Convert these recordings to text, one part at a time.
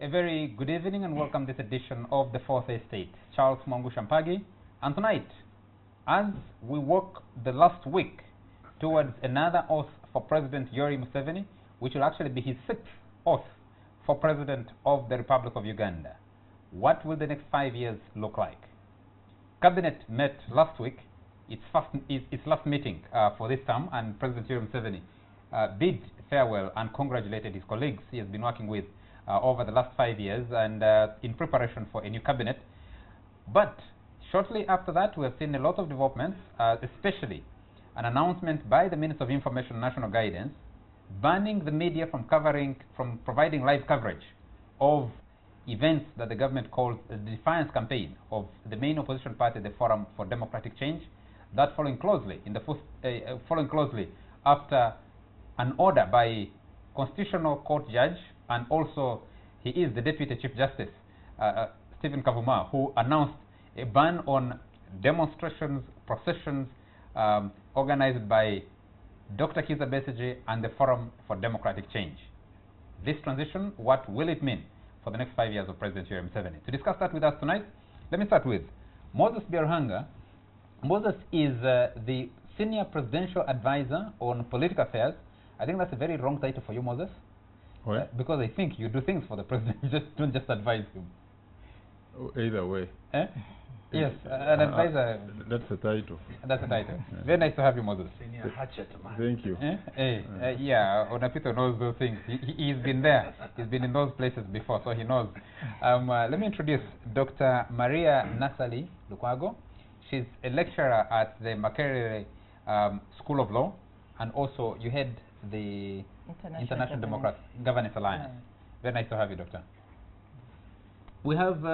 A very good evening and welcome to this edition of The Fourth Estate. Charles Mwangu Shampagi. And tonight, as we walk the last week towards another oath for President Yoweri Museveni, which will actually be his sixth oath for President of the Republic of Uganda, what will the next 5 years look like? Cabinet met last week, its last meeting for this term, and President Yoweri Museveni bid farewell and congratulated his colleagues he has been working with over the last 5 years and in preparation for a new cabinet. But shortly after that, we have seen a lot of developments, especially an announcement by the Minister of Information and National Guidance banning the media from providing live coverage of events that the government calls the Defiance campaign of the main opposition party, the Forum for Democratic Change. That following closely after an order by Constitutional Court Judge, and also he is the Deputy Chief Justice, Stephen Kavuma, who announced a ban on demonstrations, processions organized by Dr. Kizza Besigye and the Forum for Democratic Change. This transition, what will it mean for the next 5 years of President Yoweri Museveni? To discuss that with us tonight, let me start with Moses Byarhanga. Moses is the Senior Presidential Advisor on Political Affairs. I think that's a very wrong title for you, Moses. Because I think you do things for the president, you don't just advise him. Either way. Yes, an advisor. That's the title. That's the title. Yeah. Very nice to have you, Moses. Senior hatchet man. Thank you. Yeah, Onapito knows those things. He's been there. He's been in those places before, so he knows. Let me introduce Dr. Maria Nasali Lukwago. She's a lecturer at the Makerere School of Law, and also you head the International Governance Alliance. Very nice to have you, Doctor. We have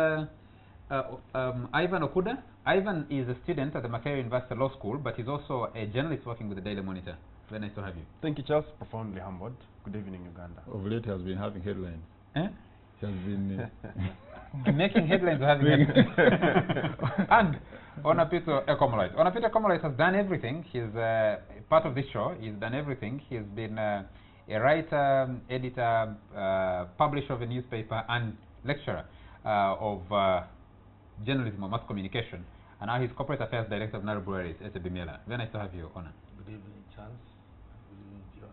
Ivan Okuda. Ivan is a student at the Makerere University Law School, but he's also a journalist working with the Daily Monitor. Very nice to have you. Thank you, Charles. Profoundly humbled. Good evening, Uganda. Of late, has been having headlines. He has been making headlines or having headlines. And Onapito Ekomolite. Onapito Ekomolite has done everything. He's part of this show. He's done everything. He's been a writer, editor, publisher of a newspaper, and lecturer of journalism or mass communication. And now he's Corporate Affairs Director of Nairobi Breweries, SABMILA. Very nice to have you, Ona. Good evening, Charles. Good evening, viewers.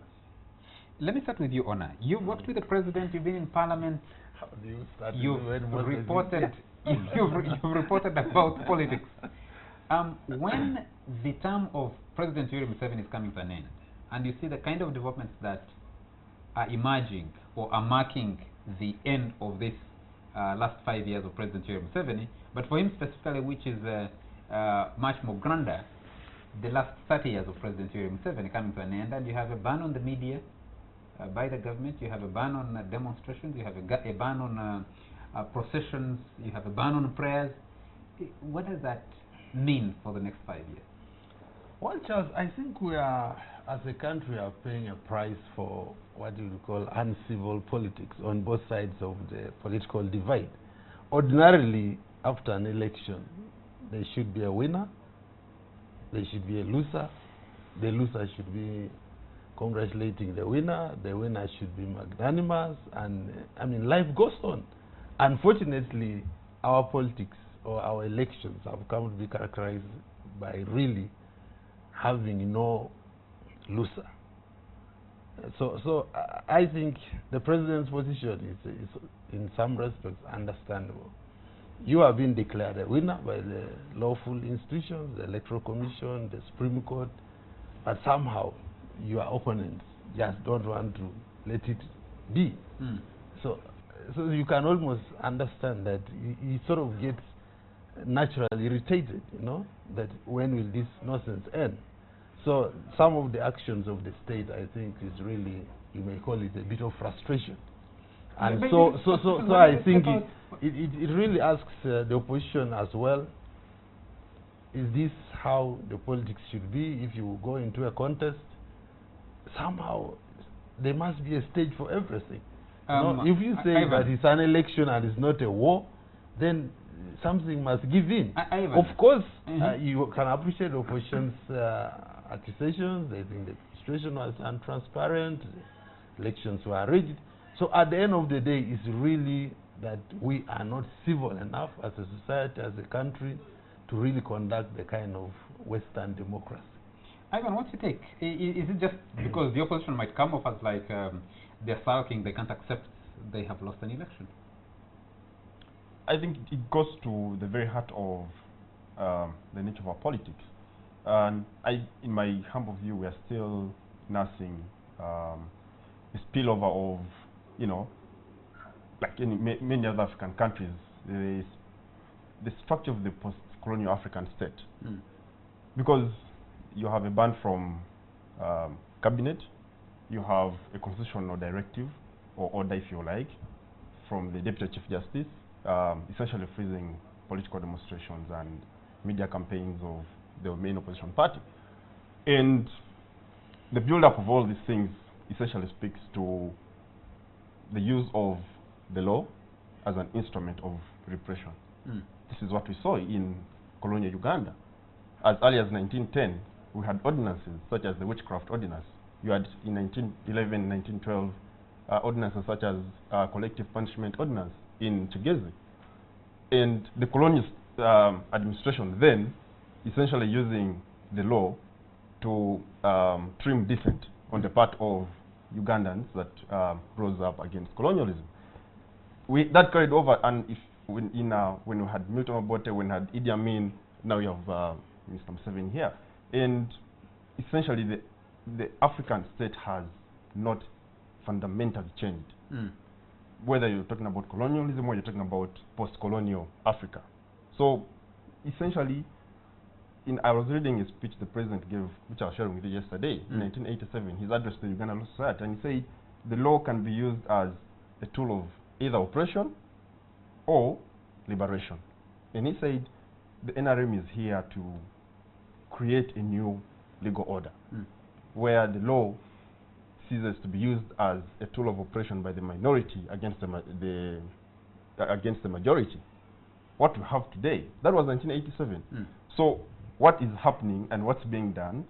Let me start with you, Ona. You've worked with the president. You've been in Parliament. How do you start? You've reported. You've reported about politics. When the term of President Yoweri Museveni is coming to an end, and you see the kind of developments that are emerging or are marking the end of this last 5 years of President Yoweri Museveni, but for him specifically, which is much more grander, the last 30 years of President Yoweri Museveni coming to an end, and you have a ban on the media by the government, you have a ban on demonstrations, you have a ban on processions, you have a ban on prayers. What does that mean for the next 5 years? Well, Charles, I think we are, as a country, are paying a price for what you would call uncivil politics on both sides of the political divide. Ordinarily, after an election, there should be a winner, there should be a loser, the loser should be congratulating the winner should be magnanimous, and I mean, life goes on. Unfortunately, our politics or our elections have come to be characterized by really having no loser. So I think the president's position is in some respects understandable. You have been declared a winner by the lawful institutions, the Electoral Commission, the Supreme Court, but somehow your opponents just don't want to let it be. So you can almost understand that he sort of gets naturally irritated, you know, that when will this nonsense end? So some of the actions of the state, I think, is really, you may call it a bit of frustration. And so I think it really asks the opposition as well, is this how the politics should be? If you go into a contest, somehow there must be a stage for everything. If you say that it's an election and it's not a war, then something must give in. Of course, you can appreciate the opposition's accusations. They think the situation was untransparent, elections were rigged. So at the end of the day, it's really that we are not civil enough as a society, as a country, to really conduct the kind of Western democracy. Ivan, what's your take? Is it just because the opposition might come off as like they're sulking, they can't accept they have lost an election? I think it goes to the very heart of the nature of our politics. And in my humble view, we are still nursing a spillover of, you know, like in many other African countries, there is the structure of the post-colonial African state. Because you have a ban from cabinet, you have a constitutional directive, or order if you like, from the Deputy Chief Justice, essentially freezing political demonstrations and media campaigns of the main opposition party. And the build-up of all these things essentially speaks to the use of the law as an instrument of repression. This is what we saw in colonial Uganda. As early as 1910, we had ordinances such as the Witchcraft Ordinance. You had in 1911, 1912, ordinances such as Collective Punishment Ordinance in Chigezi. And the colonial administration then essentially using the law to trim dissent on the part of Ugandans that rose up against colonialism. That carried over, and when we had Milton Obote, when we had Idi Amin, now you have Mr. Museveni here. And essentially the African state has not fundamentally changed. Whether you're talking about colonialism or you're talking about post-colonial Africa. So essentially, I was reading a speech the president gave, which I was sharing with you yesterday, in 1987, his address to the Ugandan Law Society, and he said the law can be used as a tool of either oppression or liberation. And he said the NRM is here to create a new legal order where the law ceases to be used as a tool of oppression by the minority against the majority. What we have today, that was 1987. So what is happening and what's being done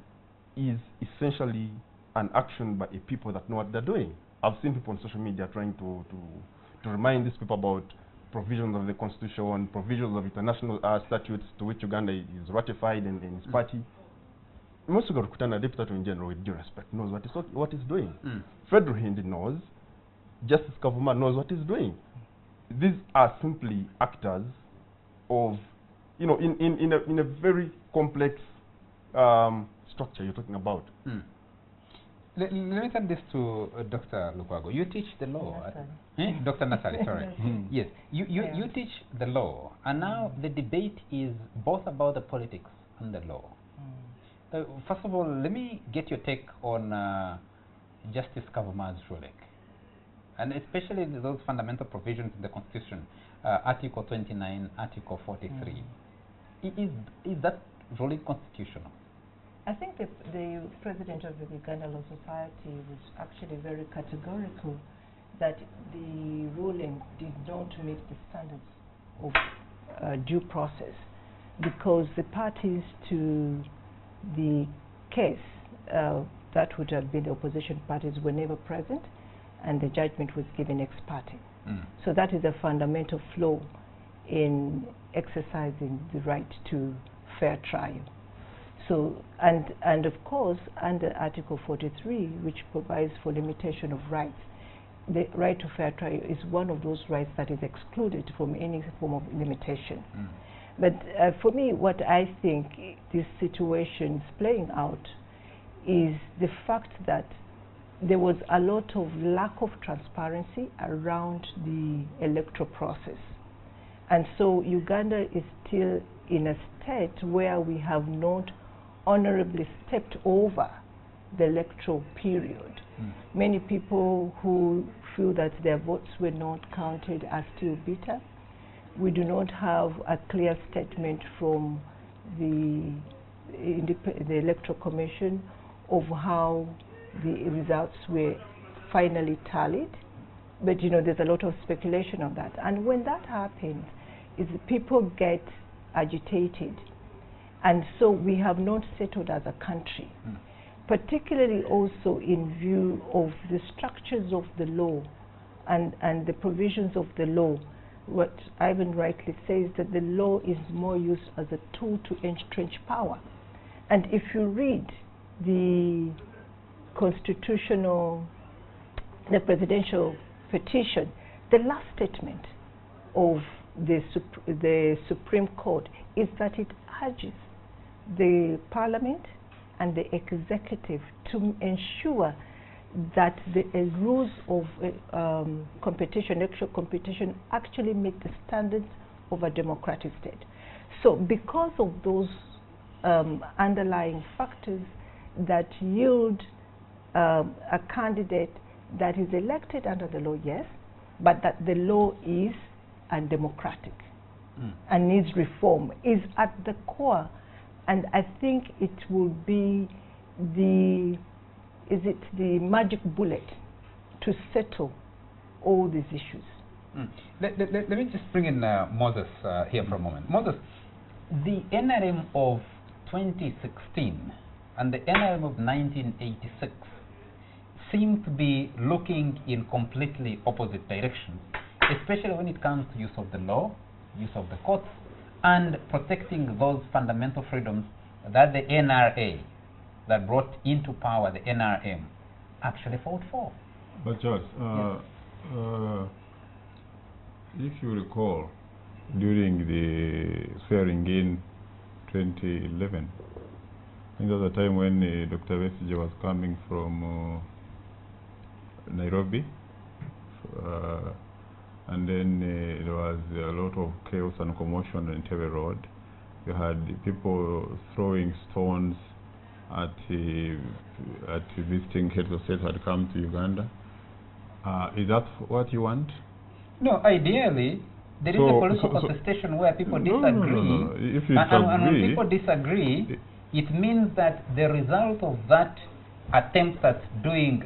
is essentially an action by a people that know what they're doing. I've seen people on social media trying to remind these people about provisions of the constitution, provisions of international statutes to which Uganda is ratified and is party. Musuga Rukutana, Deputy Attorney General, with due respect, knows what he's doing. Federal Hindi knows, Justice Kavuma knows what he's doing. These are simply actors of, you know, in a very complex structure you're talking about. Let me turn this to Dr. Lukwago. You teach the law. Dr. Nasari, sorry. Yes, you teach the law, and now the debate is both about the politics and the law. First of all, let me get your take on Justice Kavuma's ruling, and especially those fundamental provisions in the Constitution, Article 29, Article 43. Is that ruling constitutional? I think the president of the Uganda Law Society was actually very categorical that the ruling did not meet the standards of due process, because the parties to the case that would have been the opposition parties were never present, and the judgment was given ex parte. So that is a fundamental flaw in exercising the right to fair trial. So, and of course, under Article 43, which provides for limitation of rights, the right to fair trial is one of those rights that is excluded from any form of limitation. But for me, what I think this situation is playing out is the fact that there was a lot of lack of transparency around the electoral process. And so Uganda is still in a state where we have not honorably stepped over the electoral period. Many people who feel that their votes were not counted are still bitter. We do not have a clear statement from the Electoral Commission of how the results were finally tallied. But you know, there's a lot of speculation on that. And when that happens, is people get agitated. And so we have not settled as a country, particularly also in view of the structures of the law and the provisions of the law what Ivan rightly says, that the law is more used as a tool to entrench power. And if you read the presidential petition, the last statement of the Supreme Court is that it urges the Parliament and the Executive to ensure that the rules of competition, electoral competition, actually meet the standards of a democratic state. So because of those underlying factors that yield a candidate that is elected under the law, yes, but that the law is undemocratic and needs reform, is at the core. And I think it will be the magic bullet to settle all these issues. Let me just bring in Moses here for a moment. Moses, the NRM of 2016 and the NRM of 1986 seem to be looking in completely opposite directions, especially when it comes to use of the law, use of the courts, and protecting those fundamental freedoms that the NRA, that brought into power the NRM, actually fought for. But Charles, if you recall, during the swearing in 2011, I think that was the time when Dr. Besigye was coming from Nairobi, and then there was a lot of chaos and commotion on Entebbe Road. You had people throwing stones at visiting heads of state who had come to Uganda. Is that what you want? No, ideally, there is a political contestation where people disagree. No. If you and when people disagree, it means that the result of that attempt at doing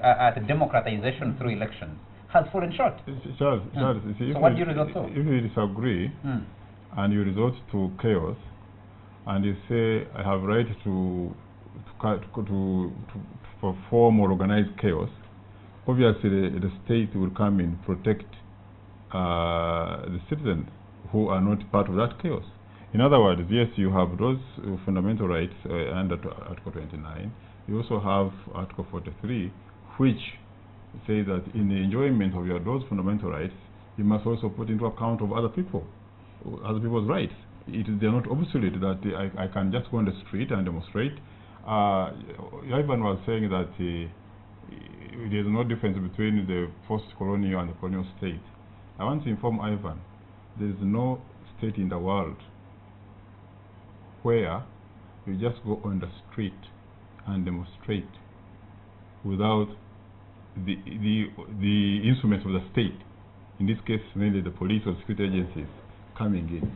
democratization through elections has fallen short. Charles, so what do you resort to? If you disagree and you resort to chaos, and you say, I have right to perform or organize chaos, obviously the state will come in, protect the citizens who are not part of that chaos. In other words, yes, you have those fundamental rights under Article 29. You also have Article 43, which says that in the enjoyment of those fundamental rights, you must also put into account of other people's rights. They are not obsolete, that I can just go on the street and demonstrate. Ivan was saying that there is no difference between the post-colonial and the colonial state. I want to inform Ivan, there is no state in the world where you just go on the street and demonstrate without the instruments of the state, in this case mainly the police or security agencies, coming in.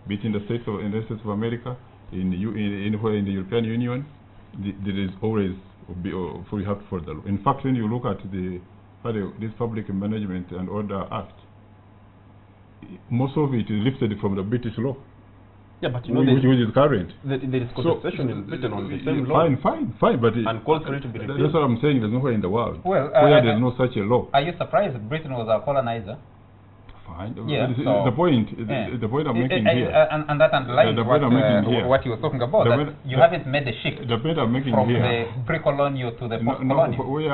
Be it in the States of America, anywhere in the European Union, there is always we have to follow the law. In fact, when you look at this Public Management and Order Act, most of it is lifted from the British law. Yeah, but you know, which is current. There is contestation is written on the same law. Fine, but and calls for it to be repealed. That's what I'm saying. There's nowhere in the world where there's no such a law. Are you surprised that Britain was our colonizer? Fine. Yeah, the point I'm making here, and that underlines what you were talking about. You haven't made a shift the point I'm making from here, the pre-colonial to the post-colonial. Where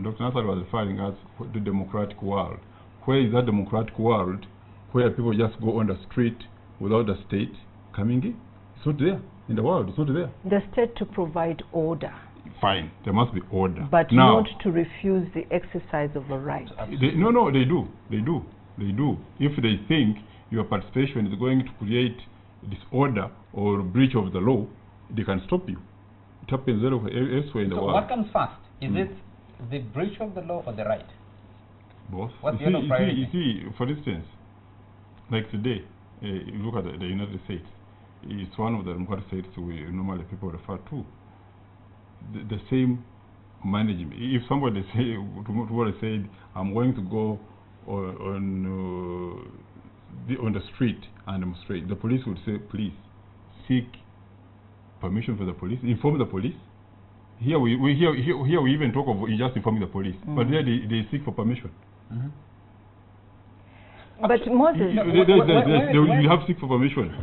Dr. Nassar was referring us to the democratic world. Where is that democratic world where people just go on the street without the state coming in? It's not there in the world. It's not there. The state to provide order. Fine, there must be order. But now, not to refuse the exercise of a right. No, they do. If they think your participation is going to create disorder or breach of the law, they can stop you. It happens elsewhere in the world. So what comes first? Is it the breach of the law or the right? Both. What's the other priority? You see, for instance, like today, you look at the United States. It's one of the democratic states we normally people refer to. The same management. If somebody tomorrow said, I'm going to go on the street and demonstrate, the police would say, please seek permission for the police, inform the police. Here we even talk of just informing the police, but there they seek for permission. But Moses, you have seek for permission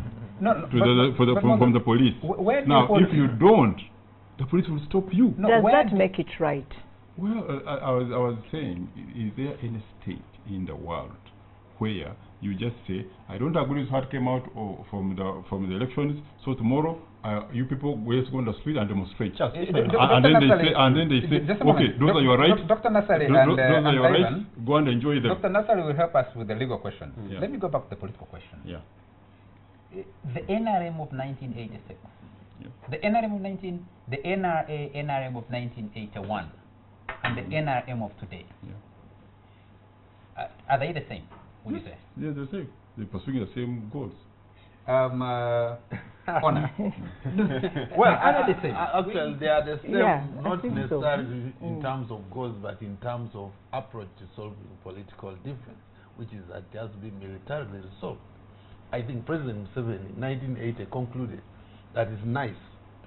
from the police. Now, if you don't, the police will stop you. No, does that make it right? Well, I was saying, is there any state in the world where you just say, I don't agree with what came out from the elections, so tomorrow you people will go on the street and demonstrate. And then they say, okay, those are your rights. Dr. Nassari those are your rights. Go and enjoy them. Dr. Nassari will help us with the legal question. Yeah. Let me go back to the political question. Yeah. The NRM of 1986, Yeah. the NRA NRM of 1981, and the NRM of today. Yeah. Are they the same? Would you say? Yeah, they're the same. They're pursuing the same goals. Honor. Well, are they the same? Actually, they are the same, Yeah, not necessarily in terms of goals, but in terms of approach to solving political difference, which is that it has to be militarily resolved. I think President Museveni in 1980 concluded that it's nice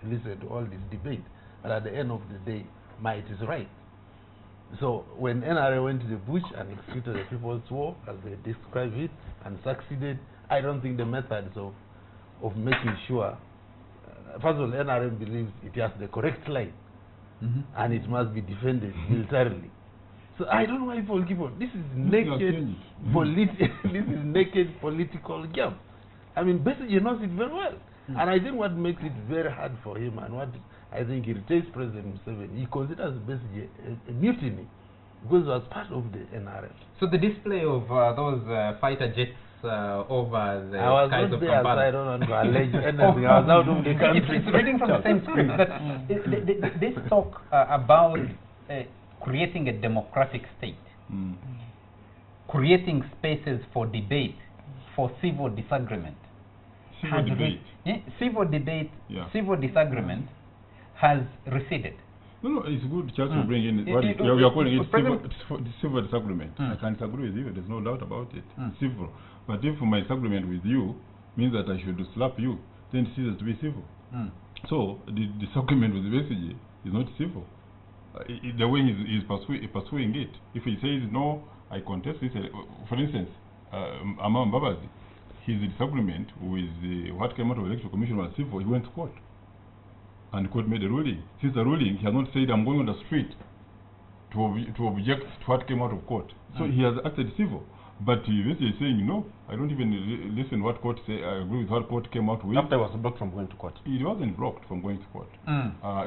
to listen to all this debate, but at the end of the day, might is right. So when NRA went to the bush and executed the People's War, as they described it, and succeeded, I don't think the methods of making sure, first of all, NRM believes it has the correct line, and it must be defended militarily. So I don't know why people keep on. This is naked this is naked political game. I mean, basically, he knows it very well. And I think what makes it very hard for him, and what I think irritates President Museveni, he considers basically a mutiny, because it was part of the NRM. So the display of those fighter jets over the I was skies not of there, so Kampala. I don't want to allege anything. I was out of the country. It's reading from the same script that this talk about creating a democratic state, creating spaces for debate, for civil disagreement. Civil debate, civil disagreement has receded. No, it's good just to bring in what you are calling it civil disagreement. I can disagree with you, there's no doubt about it. Civil. But if my disagreement with you means that I should slap you, then it ceases to be civil. So the disagreement with the message is not civil. The way he's pursuing it. If he says no, I contest this. For instance, Amam Babazi, his disagreement with what came out of the Electoral Commission was civil. He went to court, and the court made a ruling. Since the ruling, he has not said, I'm going on the street to object to what came out of court. So he has acted civil. But he is saying, no, I don't even listen to what court say. I agree with what court came out with. After he was blocked from going to court. He wasn't blocked from going to court.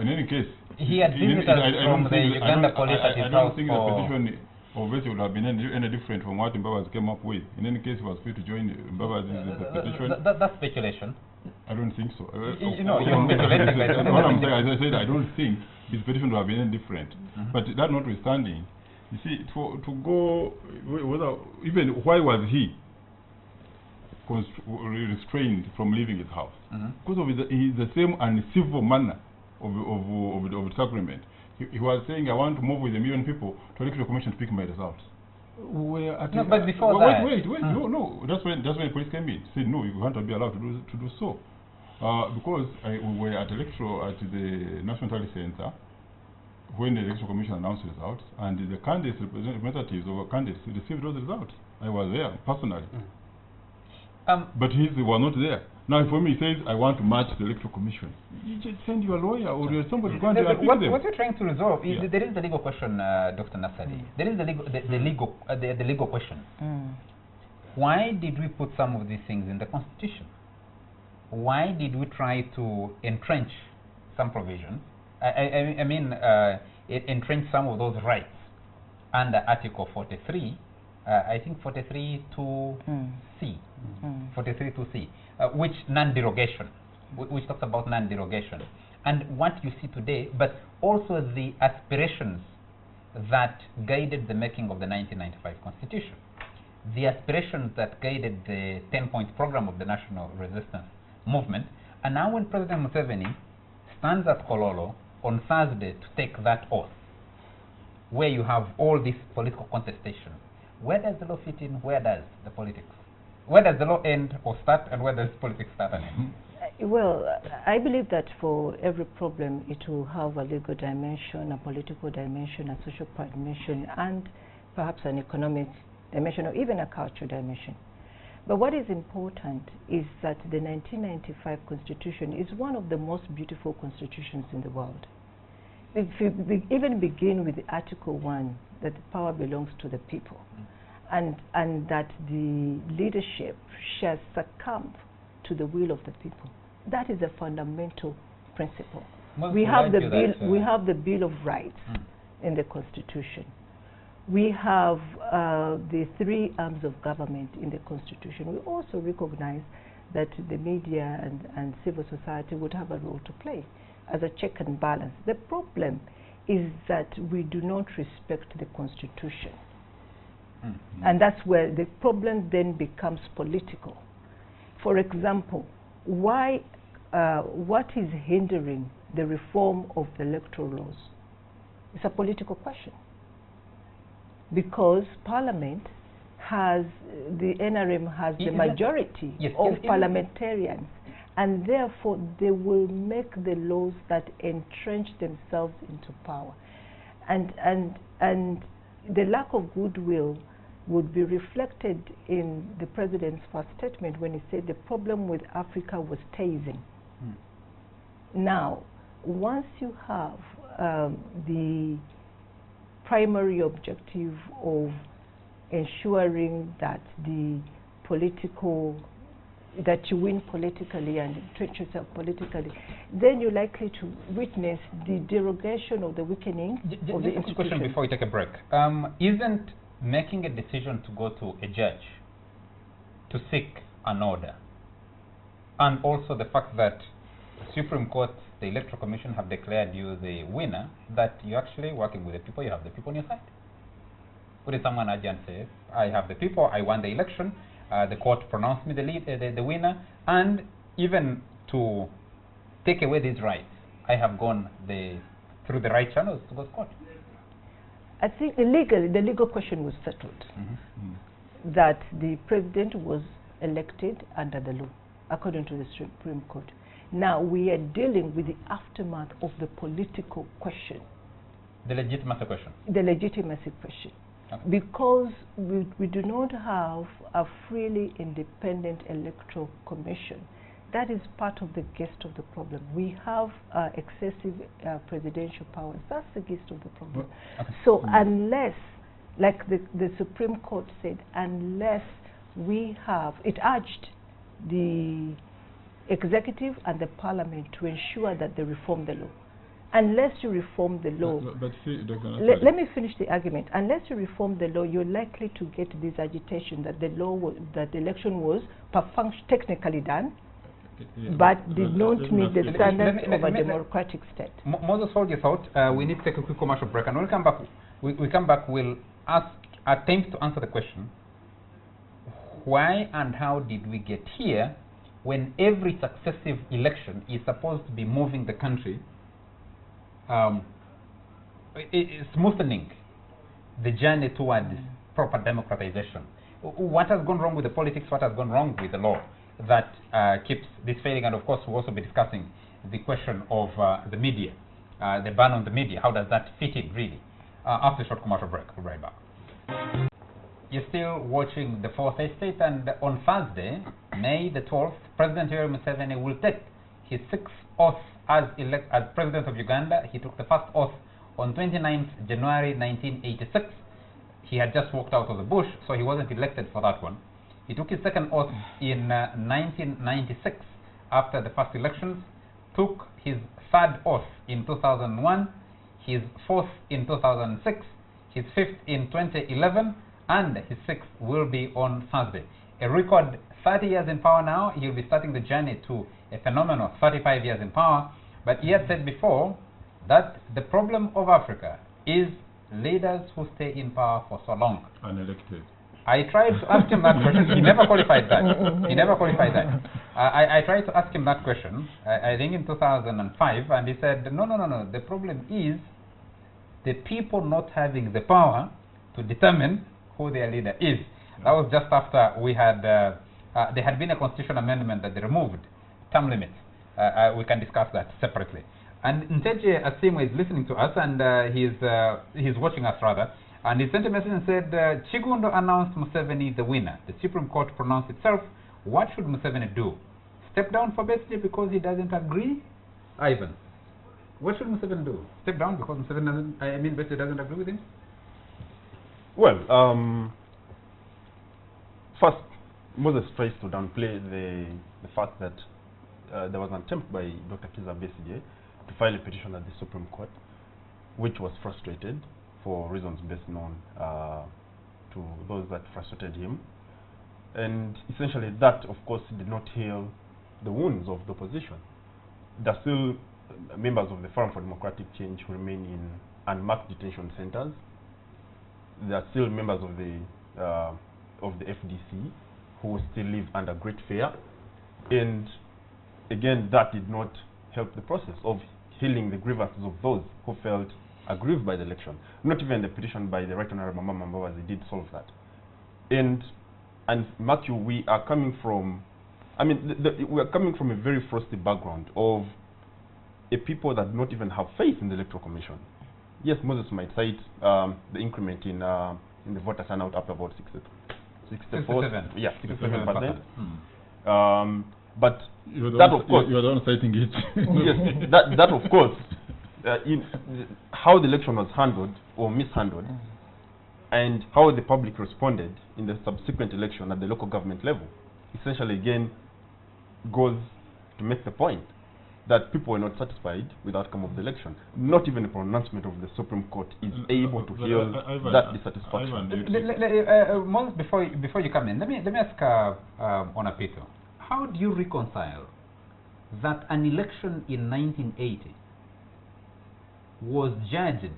In any case, he had visitors from the Uganda police at his house. I don't think the position of Vesi would have been any different from what Mbabazi came up with. In any case, he was free to join Mbabazi's petition. That's speculation. I don't think so. You're speculating. What I'm saying, as I said, I don't think his petition would have been any different. But that notwithstanding, you see, to go, even why was he restrained from leaving his house? Because of the same uncivil manner of disagreement. He was saying, I want to move with 1 million people to electoral commission to pick my results. But before that... Wait, no. That's when the police came in. Said, no, you can't be allowed to do so. Because we were at the National Talent Center when the Electoral Commission announced results, and the candidates, representatives of candidates received those results. I was there personally. But his were not there. Now, for me, he says, I want to match the Electoral Commission. You just send your lawyer or somebody going to appeal them. What you're trying to resolve is there is the legal question, Dr. Nassari. There is the legal question. Why did we put some of these things in the Constitution? Why did we try to entrench some provisions? I mean, entrench some of those rights under Article 43. I think 43(2)(c), 43(2)(c), which non-derogation, which talks about non-derogation, and what you see today, but also the aspirations that guided the making of the 1995 Constitution, the aspirations that guided the 10-point program of the National Resistance Movement, and now when President Museveni stands at Kololo on Thursday to take that oath, where you have all this political contestation, where does the law fit in? Where does the politics? Where does the law end or start, and where does politics start and end? Well, I believe that for every problem, it will have a legal dimension, a political dimension, a social dimension, and perhaps an economic dimension or even a cultural dimension. But what is important is that the 1995 Constitution is one of the most beautiful constitutions in the world. If you even begin with Article 1, that the power belongs to the people, and that the leadership shall succumb to the will of the people. That is a fundamental principle. We have the Bill of Rights in the Constitution. We have the 3 arms of government in the Constitution. We also recognize that the media and civil society would have a role to play as a check and balance. The problem is that we do not respect the Constitution. And that's where the problem then becomes political. For example, what is hindering the reform of the electoral laws? It's a political question. Because Parliament has, the NRM has the majority of parliamentarians, and therefore they will make the laws that entrench themselves into power. And the lack of goodwill would be reflected in the President's first statement when he said the problem with Africa was tasing. Now, once you have the primary objective of ensuring that the political, that you win politically and entrench yourself politically, then you're likely to witness the derogation of the weakening of the institution. Question before we take a break. Isn't making a decision to go to a judge to seek an order, and also the fact that the Supreme Court, the Electoral Commission have declared you the winner, that you're actually working with the people, you have the people on your side? What if someone urgent says, I have the people, I won the election, the court pronounced me the winner, and even to take away these rights, I have gone through the right channels to go to court? I think legally, the legal question was settled, that the president was elected under the law, according to the Supreme Court. Now we are dealing with the aftermath of the political question. The legitimacy question. The legitimacy question. Okay. Because we do not have a freely independent electoral commission. That is part of the gist of the problem. We have excessive presidential powers. That's the gist of the problem. Okay. So unless, like the Supreme Court said, unless we have, it urged the executive and the parliament to ensure that they reform the law. Unless you reform the law, but see, let me finish the argument. Unless you reform the law, you're likely to get this agitation that the law, that the election was technically done, but did not meet the standards of a democratic state. Moses, hold your thought. We need to take a quick commercial break, and when we come back, we'll attempt to answer the question: why and how did we get here, when every successive election is supposed to be moving the country, smoothing the journey towards proper democratization? What has gone wrong with the politics? What has gone wrong with the law that keeps this failing? And of course, we'll also be discussing the question of the media, the ban on the media. How does that fit in, really? After a short commercial break, we'll be right back. You're still watching the Fourth Estate, and on Thursday, May the 12th, President Yoweri Museveni will take his 6th oath as President of Uganda. He took the first oath on 29th January 1986. He had just walked out of the bush, so he wasn't elected for that one. He took his second oath in 1996 after the first elections, took his third oath in 2001, his fourth in 2006, his fifth in 2011, and his sixth will be on Thursday. A record 30 years in power now. He'll be starting the journey to a phenomenal 35 years in power. But he had said before that the problem of Africa is leaders who stay in power for so long. Unelected. I tried to ask him that question. He never qualified that. He never qualified that. I tried to ask him that question, I think in 2005, and he said, no. The problem is the people not having the power to determine who their leader is. That was just after we had, there had been a constitutional amendment that they removed term limits. We can discuss that separately. And Nteje Asimwe is listening to us, and he's watching us rather. And he sent a message and said, Chigundo announced Museveni the winner. The Supreme Court pronounced itself. What should Museveni do? Step down for Besigye because he doesn't agree? Ivan, what should Museveni do? Step down because Besigye doesn't agree with him? Well, first, Moses tries to downplay the fact that there was an attempt by Dr. Kizza Besigye to file a petition at the Supreme Court, which was frustrated for reasons best known to those that frustrated him. And essentially that, of course, did not heal the wounds of the opposition. There are still members of the Forum for Democratic Change who remain in unmarked detention centers. There are still members of the FDC who still live under great fear. And again, that did not help the process of healing the grievances of those who felt aggrieved by the election. Not even the petition by the Right Honorable Mama Mbabazi did solve that. And mark you, we are coming from, we are coming from a very frosty background of a people that do not even have faith in the Electoral Commission. Yes, Moses might cite the increment in the voter turnout up about 67%. Yeah, 67%. But that, of course, you are the one citing it. Yes, that of course, in how the election was handled or mishandled, and how the public responded in the subsequent election at the local government level, essentially again goes to make the point that people were not satisfied with the outcome of the election. Not even a pronouncement of the Supreme Court is able to heal that dissatisfaction. Moses, before you come in, let me ask Onapito, how do you reconcile that an election in 1980 was judged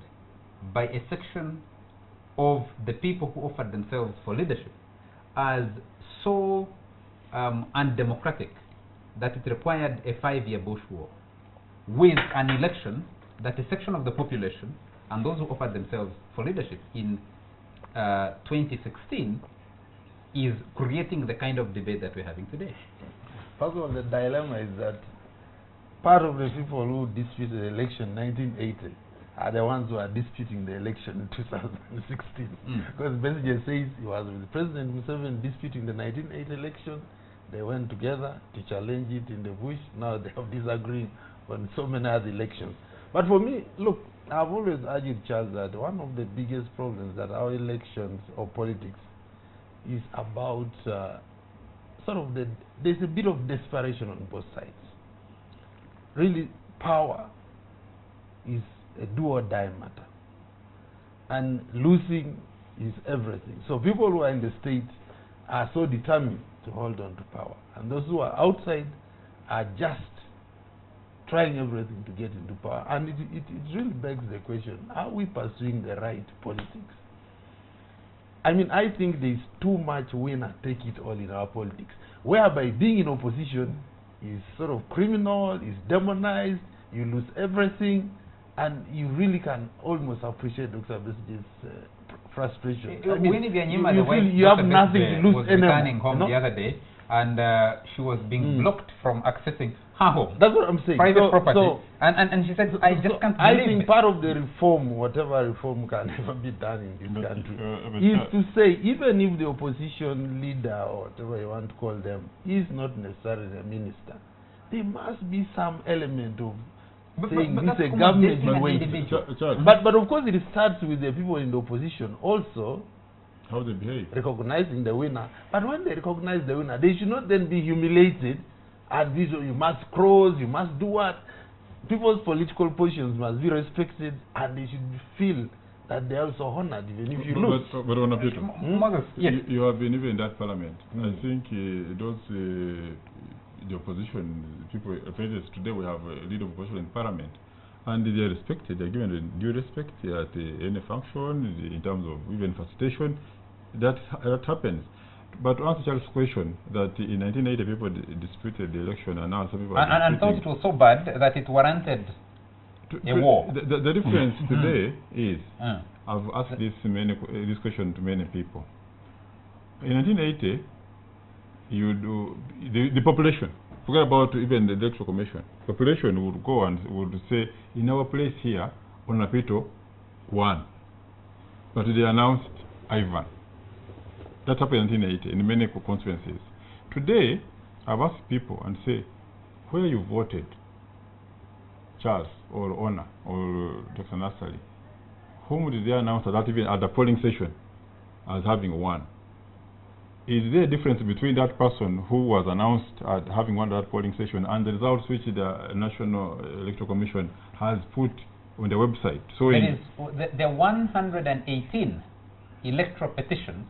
by a section of the people who offered themselves for leadership as so undemocratic that it required a 5-year bush war, with an election that a section of the population and those who offered themselves for leadership in 2016 is creating the kind of debate that we're having today? First of all, the dilemma is that part of the people who disputed the election in 1980 are the ones who are disputing the election in 2016. Because Besigye says he was with President Museveni disputing the 1980 election. They went together to challenge it in the bush. Now they have disagreed on so many other elections. But for me, look, I've always argued, Charles, that one of the biggest problems that our elections or politics is about there's a bit of desperation on both sides. Really, power is a do-or-die matter. And losing is everything. So people who are in the state are so determined to hold on to power. And those who are outside are just trying everything to get into power. And it really begs the question, are we pursuing the right politics? I mean, I think there's too much winner take it all in our politics, whereby being in opposition is sort of criminal, is demonized, you lose everything, and you really can almost appreciate Dr. Besigye's frustration. I mean, you have nothing to lose anymore. Returning home the other day, and she was being blocked from accessing her home. That's what I'm saying. Private property. And she said, I just can't believe I think part of the reform, whatever reform can ever be done in this country, is to say, even if the opposition leader, or whatever you want to call them, is not necessarily a minister, there must be some element of saying this is a government way. But of course it starts with the people in the opposition also how they behave, recognizing the winner. But when they recognize the winner, they should not then be humiliated and you must cross, you must do what. People's political positions must be respected, and they should feel that they are also honored even if you lose. But on a bit, yes. You have been even in that parliament. I think the opposition people, today we have a leader of opposition in parliament, and they are respected. They are given due respect at any function in terms of even facilitation. That happens. But to answer Charles' question, that in 1980 people disputed the election, and now some people and thought it was so bad that it warranted a war. The difference today is, I've asked this question to many people. In 1980, the population, forget about even the electoral commission, population would go and would say, in our place here, Onapito won. but they announced Ivan. That happened in 1980 in many constituencies. Today, I've asked people and say, where you voted, Charles or Ona or Dr. Nassali, whom did they announce that even at the polling station as having won? Is there a difference between that person who was announced as having won that polling station and the results which the National Electoral Commission has put on the website? So the 118 electoral petitions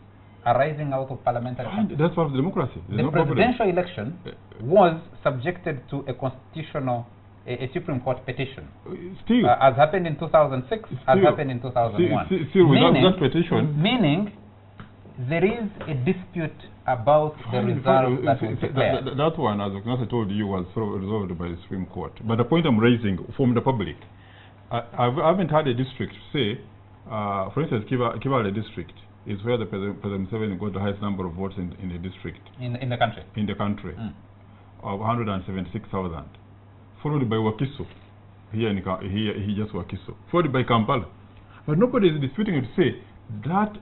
arising out of parliamentary campaigns. That's part of democracy. There's the presidential election was subjected to a constitutional, a Supreme Court petition. Still. As happened in 2006, as happened in 2001. Still without that petition. Meaning, there is a dispute about the result that was declared. That one, as I told you, was resolved by the Supreme Court. But the point I'm raising from the public, I haven't had a district say, for instance, Kibale district is where the President Museveni got the highest number of votes in the district. In the country? In the country, of 176,000. Followed by Wakiso, he just Wakiso. Followed by Kampala. But nobody is disputing it to say that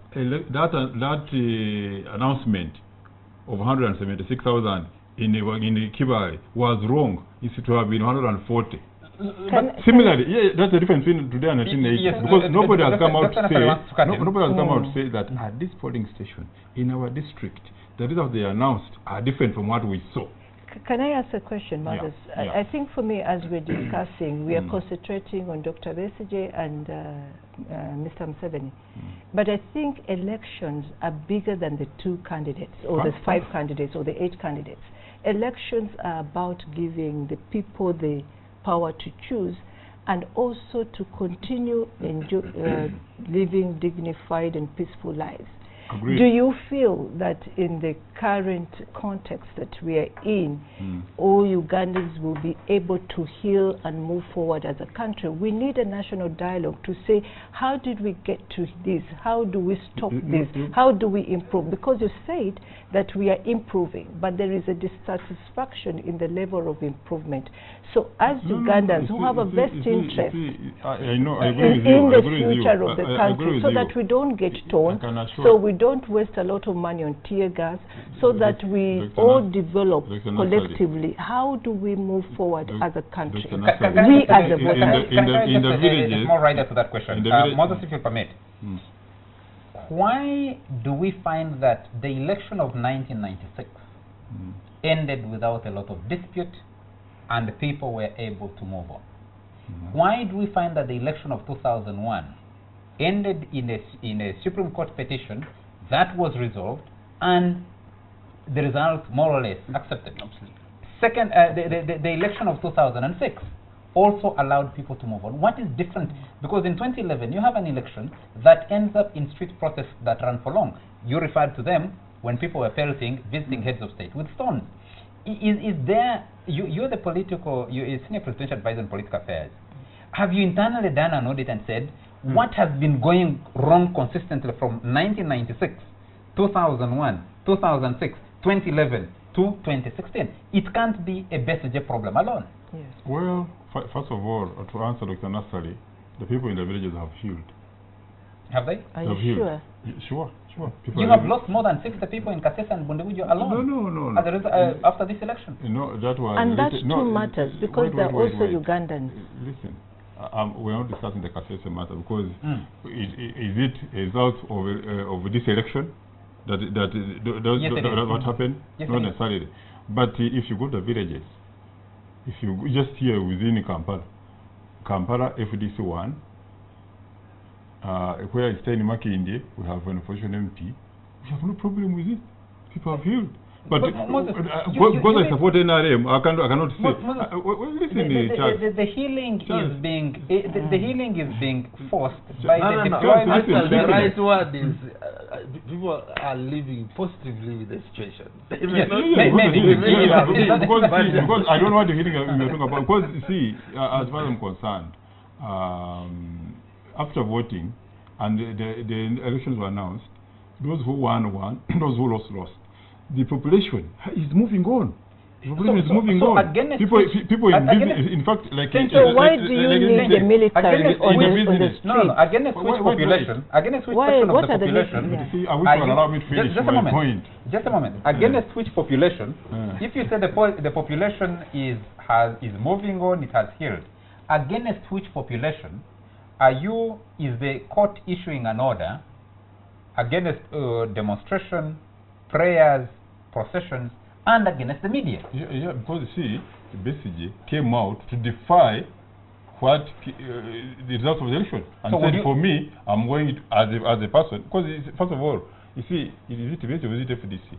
announcement of 176,000 in Kibale was wrong. It should have been 140. But similarly, that's the difference between today and 1980. Yes, because nobody has come out to say, nobody has come out to say that at this polling station in our district, the results they announced are different from what we saw. Can I ask a question, Mothers? Yeah. I think for me, as we're discussing, we are concentrating on Dr. Besigye and Mr. Museveni. But I think elections are bigger than the 2 candidates, or the 5 candidates, or the 8 candidates. Elections are about giving the people the power to choose and also to continue living dignified and peaceful lives. Agreed. Do you feel that in the current context that we are in, all Ugandans will be able to heal and move forward as a country? We need a national dialogue to say, how did we get to this? How do we stop this? How do we improve? Because you said that we are improving, but there is a dissatisfaction in the level of improvement. So as Ugandans who have a vested interest in the future of the country, so that we don't get torn, so we don't waste a lot of money on tear gas, so that we all develop collectively, how do we move forward as a country? We as the voters. In the villages. More right to that question. Moses, if you permit. Why do we find that the election of 1996 ended without a lot of dispute and the people were able to move on? Why do we find that the election of 2001 ended in a Supreme Court petition that was resolved and the result more or less accepted? Second, the election of 2006 also allowed people to move on. What is different? Because in 2011 you have an election that ends up in street protests that run for long. You referred to them when people were pelting, visiting heads of state with stones. Is there, you're the you're a senior presidential advisor on political affairs. Have you internally done an audit and said, what has been going wrong consistently from 1996, 2001, 2006, 2011 to 2016? It can't be a Besigye problem alone. Yes. Well, first of all, to answer Dr. Nassali, the people in the villages have healed. Have they? Are you sure? Sure. You have lost more than 60 people in Kasese and Bundibujo alone. No. After this election. That was. And that too matters because they're also Ugandans. Listen, we're not discussing the Kasese matter because is it a result of this election that what happened? Yes, not necessarily. But if you go to the villages, if you just here within Kampala FDC 1, where it's staying in Makindi, we have an opposition MP. We have no problem with it. People have healed. But because I support NRM, I cannot say. The healing is being the healing is being forced by the deployment. The right word is people are living positively with the situation. Because I don't know what the healing you're talking about. Because see, as far as I'm concerned, after voting and the elections were announced, those who won, those who lost. The population is moving on. Repression is moving on. People in business, in fact, like... So why do you need the military on the street? No, against which population? Against which section of the population? I wish you would allow me to finish my point. Just a moment. Against which population? If you say the population is moving on, it has healed, against which population is the court issuing an order against demonstration, prayers, processions, and against the media? Yeah, because you see, basically came out to defy what the results of the election, and so said, for me, I'm going to, as a person, because first of all, you see, is it FDC?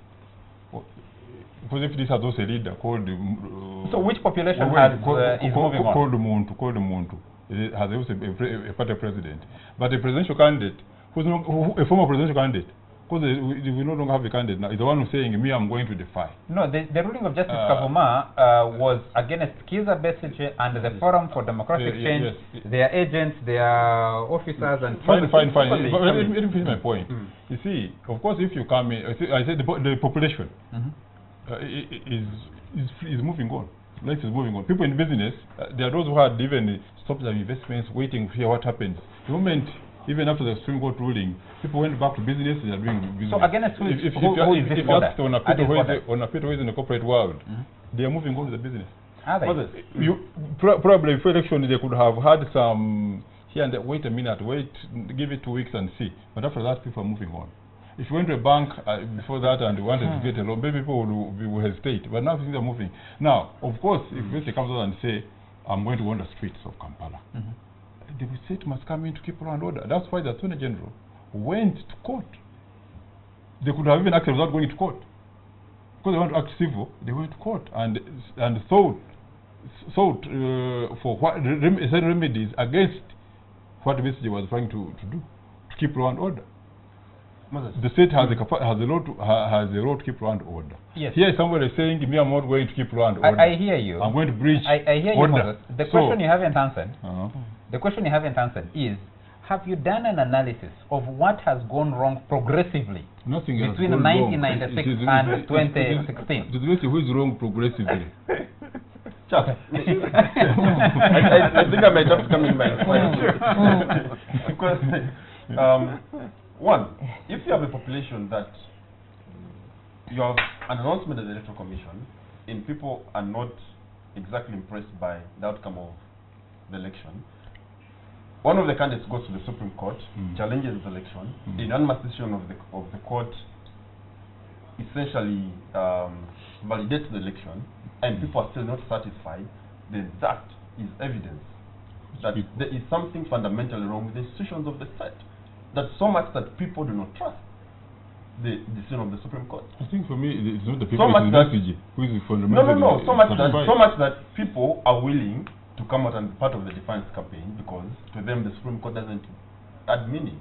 Because FDC has also a leader called... so which population is moving on? Called Muntu. It has also a party president. But a presidential candidate, a former presidential candidate, because we no longer have a candidate now, is the one who's saying, me, I'm going to defy. No, the ruling of Justice Kavuma was against Kiza Besigye and the Forum for Democratic Change, their agents, their officers, and... Fine. Let me finish my point. You see, of course, if you come in, I said the population is moving on. Life is moving on. People in business, there are those who had even stopped their investments, waiting to hear what happens. The moment, even after the Supreme Court ruling, people went back to business, they are doing business. So against who is this on a people who is in the corporate world, they are moving on to the business. Are they? Probably before election, they could have had some here and there, wait a minute, give it 2 weeks and see. But after that, people are moving on. If you went to a bank before that and wanted to get a loan, maybe people will hesitate. But now things are moving. Now, of course, if Mr. comes out and say, I'm going to go on the streets of Kampala, the state must come in to keep law and order. That's why the Attorney General went to court. They could have even acted without going to court. Because they want to act civil, they went to court and sought for certain remedies against what Besigye was trying to do, to keep law and order. The state has a role to keep law and order. Yes. Here somebody is saying, me, I'm not going to keep law and order. I hear you. I'm going to breach I hear order. You, Moses. The question you haven't answered. The question you haven't answered is, have you done an analysis of what has gone wrong progressively between 1996 and 2016? Who is wrong progressively? Chuck, I think I might have to come in by because one, if you have a population that you have an announcement of the Electoral Commission and people are not exactly impressed by the outcome of the election, one of the candidates goes to the Supreme Court, challenges the election, the unanimous decision of the court essentially validates the election, and people are still not satisfied, then that is evidence that there is something fundamentally wrong with the institutions of the state. That's so much that people do not trust the decision of the Supreme Court. I think for me, it's not the people who is fundamentally... No. So much that people are willing to come out and be part of the Defiance campaign because to them the Supreme Court doesn't add meaning.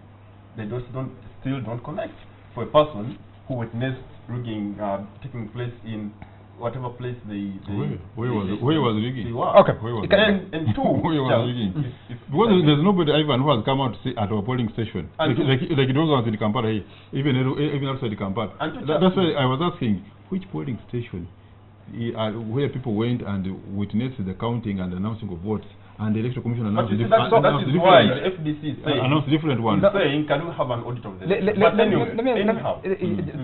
They still don't connect. For a person who witnessed rigging taking place in whatever place where was rigging? Okay. And two, where was rigging? Because there's nobody even who has come out to say at our polling station. Like those ones in Kampala here, even outside the Kampala. That's why I was asking, which polling station where people went and witnessed the counting and announcing of votes, and the Electoral Commission announced that is why the FDC is saying, announced different ones. Saying, can we have an audit of this?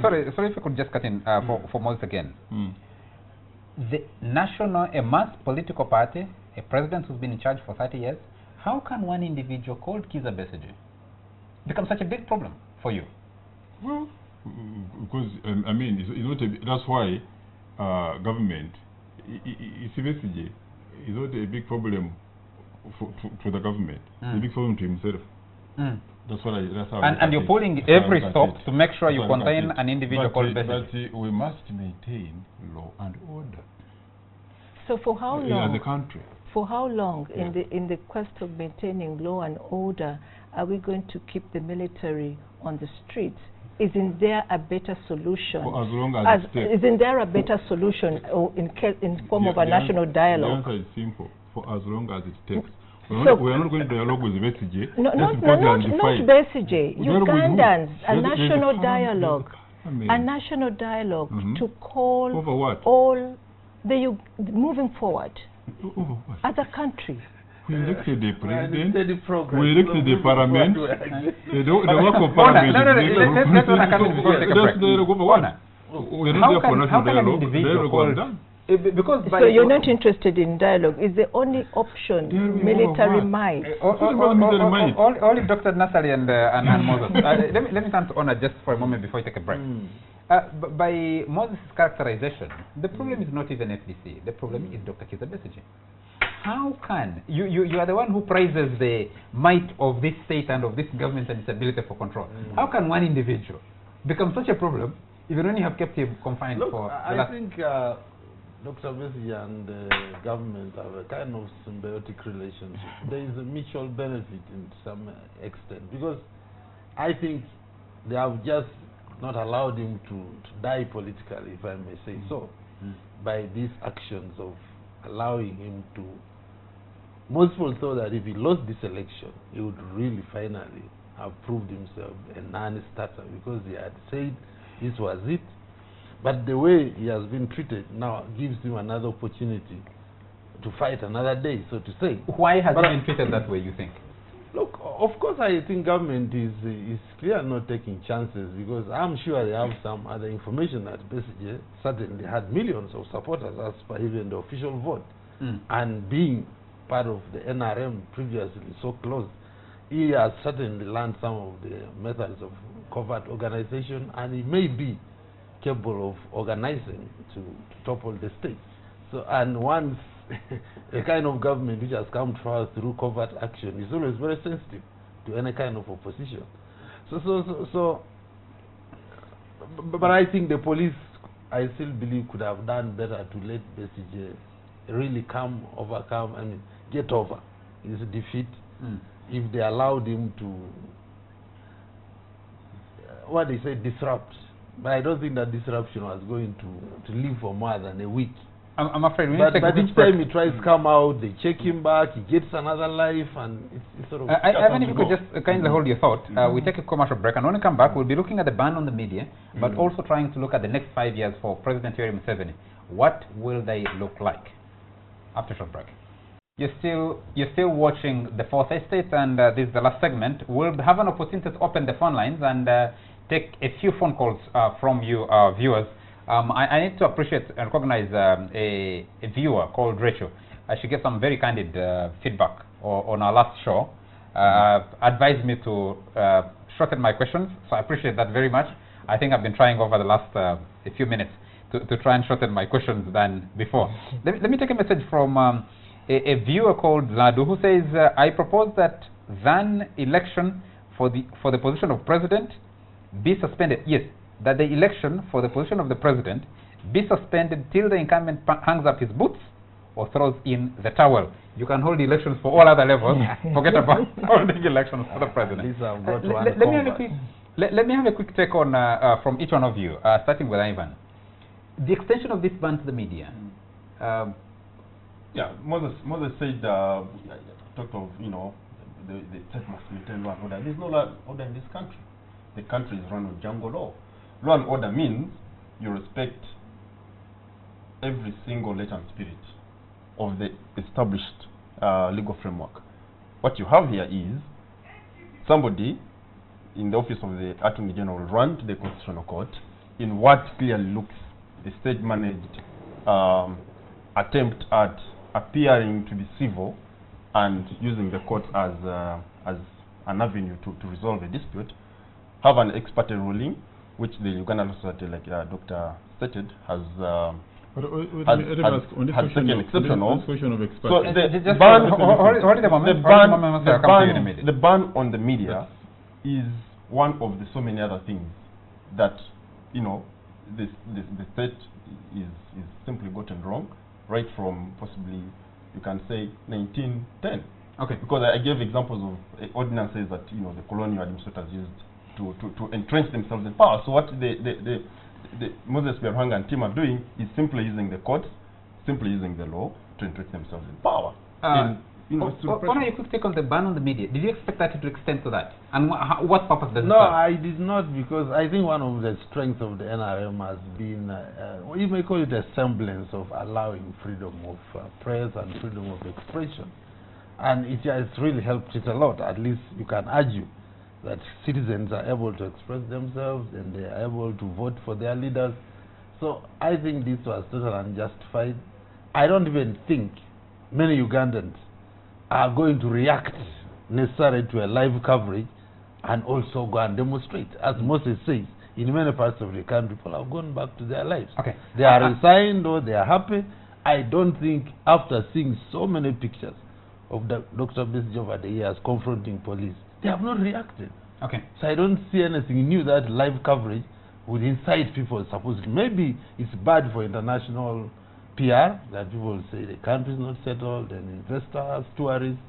Sorry if I could just cut in for Moses again. A mass political party, a president who's been in charge for 30 years, how can one individual called Kiza Besigye become such a big problem for you? Well, because I mean, it's not that's why government, Besigye is not a big problem to the government. It's a big problem to himself. That's what that's how. And you're pulling every stop to make sure you contain an individual called Besigye. But we must maintain law and order. So for how long? As a country. For how long, in the quest of maintaining law and order, are we going to keep the military on the streets? Isn't there a better solution? For as long as it takes. Isn't there a better solution in form of a national dialogue? The answer is simple. For as long as it takes. We are not going to dialogue with Besigye. Not Besigye. Ugandans, a national dialogue. A national dialogue to call over what? all moving forward as a country. We elected the president, we we elected the parliament, the work of Let's parliament come in before we take a break. we're not there for national dialogue, dialogue was done. Because So you're not interested in dialogue. Is the only option military might? Only Dr. Nassali and Moses. Let me turn to Honor just for a moment before we take a break. By Moses' characterization, the problem is not even FDC. The problem is Dr. Kizza Besigye. How can you are the one who praises the might of this state and of this government and its ability for control? How can one individual become such a problem even when you have kept him confined for the last? I think Dr. Besigye and the government have a kind of symbiotic relationship. There is a mutual benefit in some extent, because I think they have just not allowed him to die politically, if I may say so, by these actions of allowing him to. Most people thought that if he lost this election, he would really finally have proved himself a non-starter, because he had said this was it. But the way he has been treated now gives him another opportunity to fight another day, so to say. Why has he been treated that way, you think? Look, of course I think government is clear not taking chances, because I'm sure they have some other information that Besigye certainly had millions of supporters as per even the official vote. And being part of the NRM previously so close, he has certainly learned some of the methods of covert organization, and he may be capable of organizing to topple the state. So, and once a kind of government which has come to us through covert action is always very sensitive to any kind of opposition. But I think the police, I still believe, could have done better to let Besigye really overcome, and get over his defeat. If they allowed him to, what they say, disrupt. But I don't think that disruption was going to live for more than a week. I'm afraid we but each time he tries to come out, they check him back, he gets another life, and it's sort of... Ivan, if you could just kindly hold your thought. We take a commercial break, and when we come back, we'll be looking at the ban on the media, but also trying to look at the next 5 years for President Yoweri Museveni. What will they look like? After a short break. You're still watching the Fourth Estate, and this is the last segment. We'll have an opportunity to open the phone lines and take a few phone calls from you, viewers. I need to appreciate and recognize a viewer called Rachel. She gave some very candid feedback on our last show. Advised me to shorten my questions, so I appreciate that very much. I think I've been trying over the last a few minutes to try and shorten my questions than before. Let me take a message from a viewer called Ladu, who says, I propose that then election for the position of president be suspended. Yes, that the election for the position of the president be suspended till the incumbent hangs up his boots or throws in the towel. You can hold elections for all other levels. Forget about holding elections for the president. Let me have a quick take on from each one of you, starting with Ivan. The extension of this ban to the media. Yeah, Moses said, talked of, the state must maintain law and order. There's no law and order in this country. The country is run on jungle law. Law and order means you respect every single letter and spirit of the established legal framework. What you have here is somebody in the office of the Attorney General run to the Constitutional Court in what clearly looks the state-managed attempt at appearing to be civil and using the court as an avenue to resolve a dispute, have an ex parte ruling, which the Uganda Law Society, like Dr. stated, has taken exception of. So the ban on the media is one of the so many other things that the state is simply gotten wrong, right from possibly, you can say, 1910. Okay. Because I gave examples of ordinances that the colonial administrators used to entrench themselves in power. So what the Moses Biarhanga and team are doing is simply using the courts, simply using the law to entrench themselves in power. you know, it's repression. Honor, you could take on the ban on the media. Did you expect that to extend to that? And what purpose does it No, serve? I did not, because I think one of the strengths of the NRM has been, you may call it a semblance of allowing freedom of press and freedom of expression. And it has really helped it a lot. At least you can argue that citizens are able to express themselves and they are able to vote for their leaders. So I think this was totally unjustified. I don't even think many Ugandans are going to react necessarily to a live coverage and also go and demonstrate. As Moses says, in many parts of the country, people have gone back to their lives. Okay. They are resigned or they are happy. I don't think, after seeing so many pictures of Dr. Besigye over the years confronting police, they have not reacted. Okay. So I don't see anything new that live coverage would incite people supposedly. Maybe it's bad for international PR, that people say the country is not settled, and investors, tourists,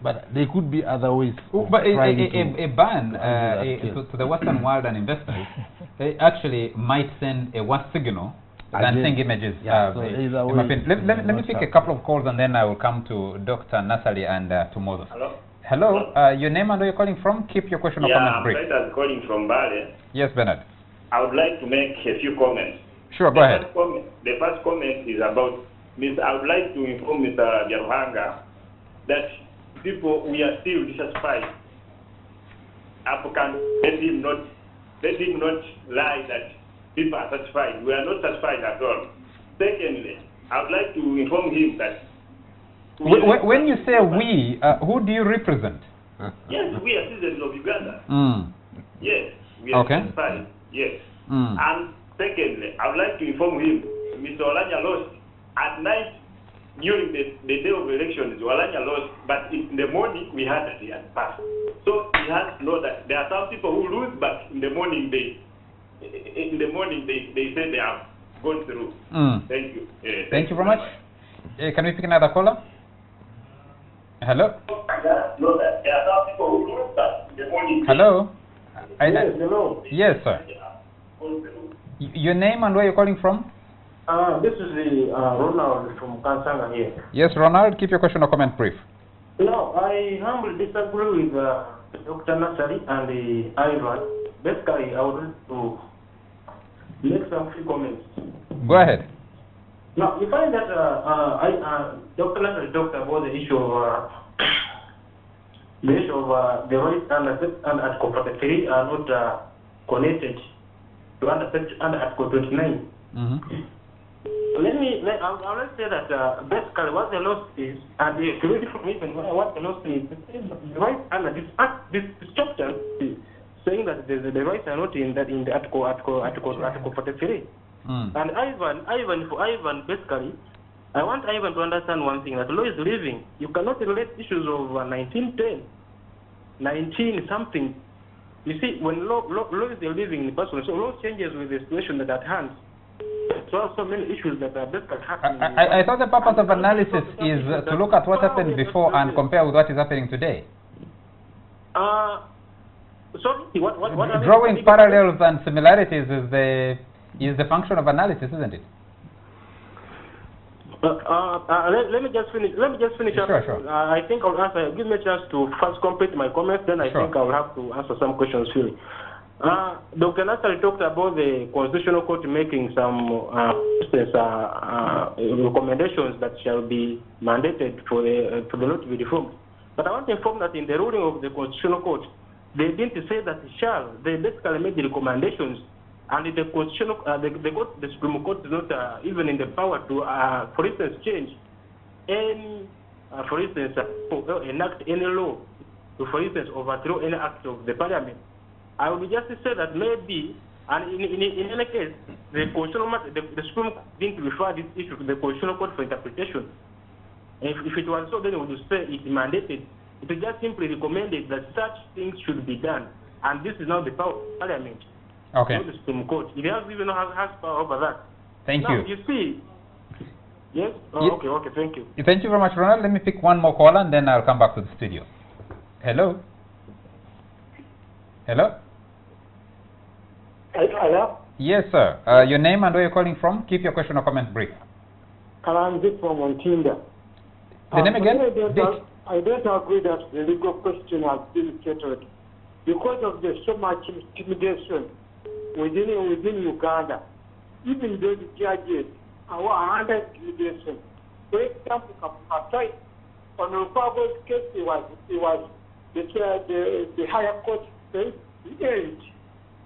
but there could be other ways. But a ban to to the Western world and investors actually might send a worse signal than seeing images. Yeah, so either way, let me pick a couple of calls and then I will come to Dr. Nasali and to Moses. Hello? Hello, your name and where you're calling from? Keep your question or comment brief. Yeah, I'm calling from Bale. Yes, Bernard. I would like to make a few comments. Sure, go ahead. The first comment is about, I would like to inform Mr. Byaruhanga that people, we are still dissatisfied. Applicants, let him not lie that people are satisfied. We are not satisfied at all. Secondly, I would like to inform him that when you say we, who do you represent? Yes, we are citizens of Uganda. Yes, we are satisfied. Yes. And secondly, I would like to inform him, Mr. Olanya lost at night during the day of elections. Olanya lost, but in the morning we heard that he had passed. So he has to know that there are some people who lose, but in the morning they say they have gone through. Thank you. Thank you very much. Can we pick another caller? Hello? Hello? Yes, hello. Yes, sir. Your name and where you're calling from? This is Ronald from Kansanga here. Yes, Ronald, keep your question or comment brief. No, I humbly disagree with Dr. Nasari and Ivan. Basically, I would like to make some few comments. Go ahead. Now, you find that Dr. Nasari talked about the issue of the rights and Article 43 are not connected to under Article 29. I'll say that basically what the law is, and the read from even what the law says, the right under this chapter is saying that the rights are not in the Article 43. And Ivan, basically, I want Ivan to understand one thing, that law is living. You cannot relate issues of 1910, 19 something. You see, when law is a living person, so law changes with the situation that at hand. So also many issues that are happening. I thought the purpose of analysis is to look at what happened before and compare with what is happening today. Sorry, what drawing parallels and similarities is the function of analysis, isn't it? Let me just finish. Sure. I think I'll answer. Give me a chance to first complete my comments. Then I think I'll have to answer some questions for you. Dr. Nasari talked about the Constitutional Court making some recommendations that shall be mandated for the law to be reformed. But I want to inform that in the ruling of the Constitutional Court, they didn't say that it shall. They basically made the recommendations, and the Constitutional, the Supreme Court is not even in the power to, for instance, change any, for instance, enact any law to, for instance, overthrow any act of the Parliament. I would just say that maybe, and in any case, the Supreme Court didn't refer this issue to the Constitutional Court for interpretation. If it was so, then we would say it mandated. It just simply recommended that such things should be done, and this is now the power of Parliament. Okay. Not the Supreme Court. It has even has power over that. Thank now, you. You see. Yes. Okay. Thank you. Thank you very much, Ronald. Let me pick one more caller, and then I'll come back to the studio. Hello. Hello. Hello. Yes, sir. Your name and where you're calling from? Keep your question or comment brief. Kalanzi from Ontinda. The name again? I don't agree that the legal question has been settled because of the so much intimidation within Uganda. Even those judges are under intimidation. For example, aside on Rubabo's case, it was the higher court said he erred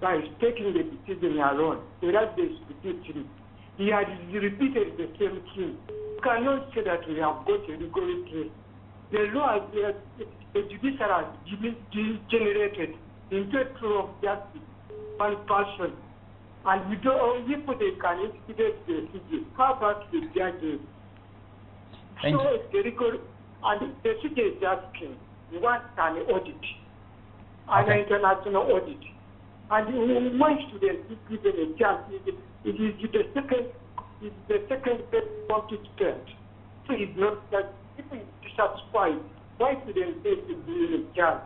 by taking the decision alone, whereas they should be him. He had repeated the same thing. You cannot say that we have got a legal case. The law, the judicial has generated into a tool of justice and passion. And we don't, if they can instigate the CJ, how about the judges? So the legal, and the CJ is asking, we want an audit, an international audit. And why should they be given a chance? It is the second best participant. So it's not that if it's dissatisfied, why should they be given a chance?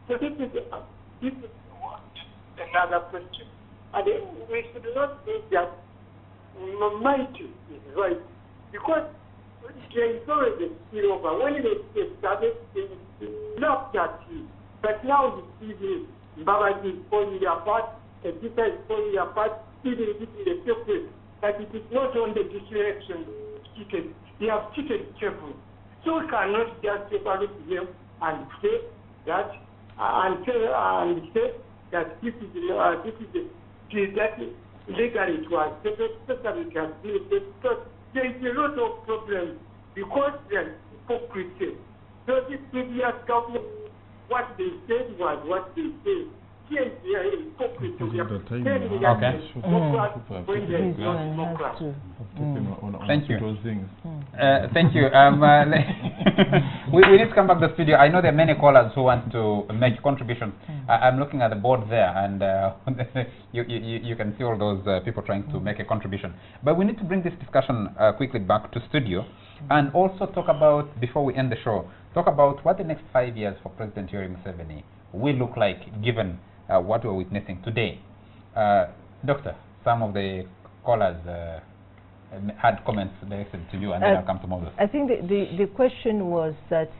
So this is another question. And we should not think that mighty is right, because there is always a spillover. When they started, they laughed at you. But now you see Babaji is falling apart, Edita is falling apart, even if it is a secret. But it is not on the direction cheated. They have cheated carefully. So we cannot just evaluate them and say that this is that legally it was especially can be because there is a lot of problems because there is hypocrisy. So this previous government, what they said was what they said. Here they are hypocrisy. They are pretending that when there is no democracy. Thank you. Thank you. We need to come back to the studio. I know there are many callers who want to make contributions. I'm looking at the board there, and you can see all those people trying to make a contribution. But we need to bring this discussion quickly back to studio, and also talk about, before we end the show, talk about what the next 5 years for President Yoweri Museveni will look like, given what we're witnessing today. Doctor, some of the callers had comments directed to you, and then I'll come to Moses. I think the question was that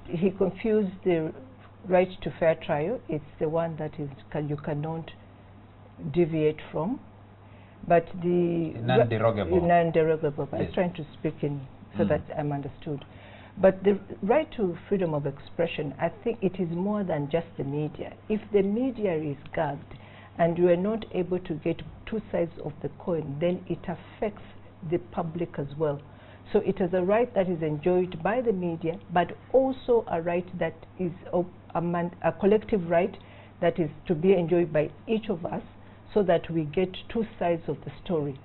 he confused the right to fair trial. It's the one that is you cannot deviate from, but the non-derogable. Non-derogable. Yes. I was trying to speak in so that I'm understood. But the right to freedom of expression, I think it is more than just the media. If the media is gagged and you are not able to get two sides of the coin, then it affects the public as well. So it is a right that is enjoyed by the media, but also a right that is a collective right that is to be enjoyed by each of us, so that we get two sides of the story.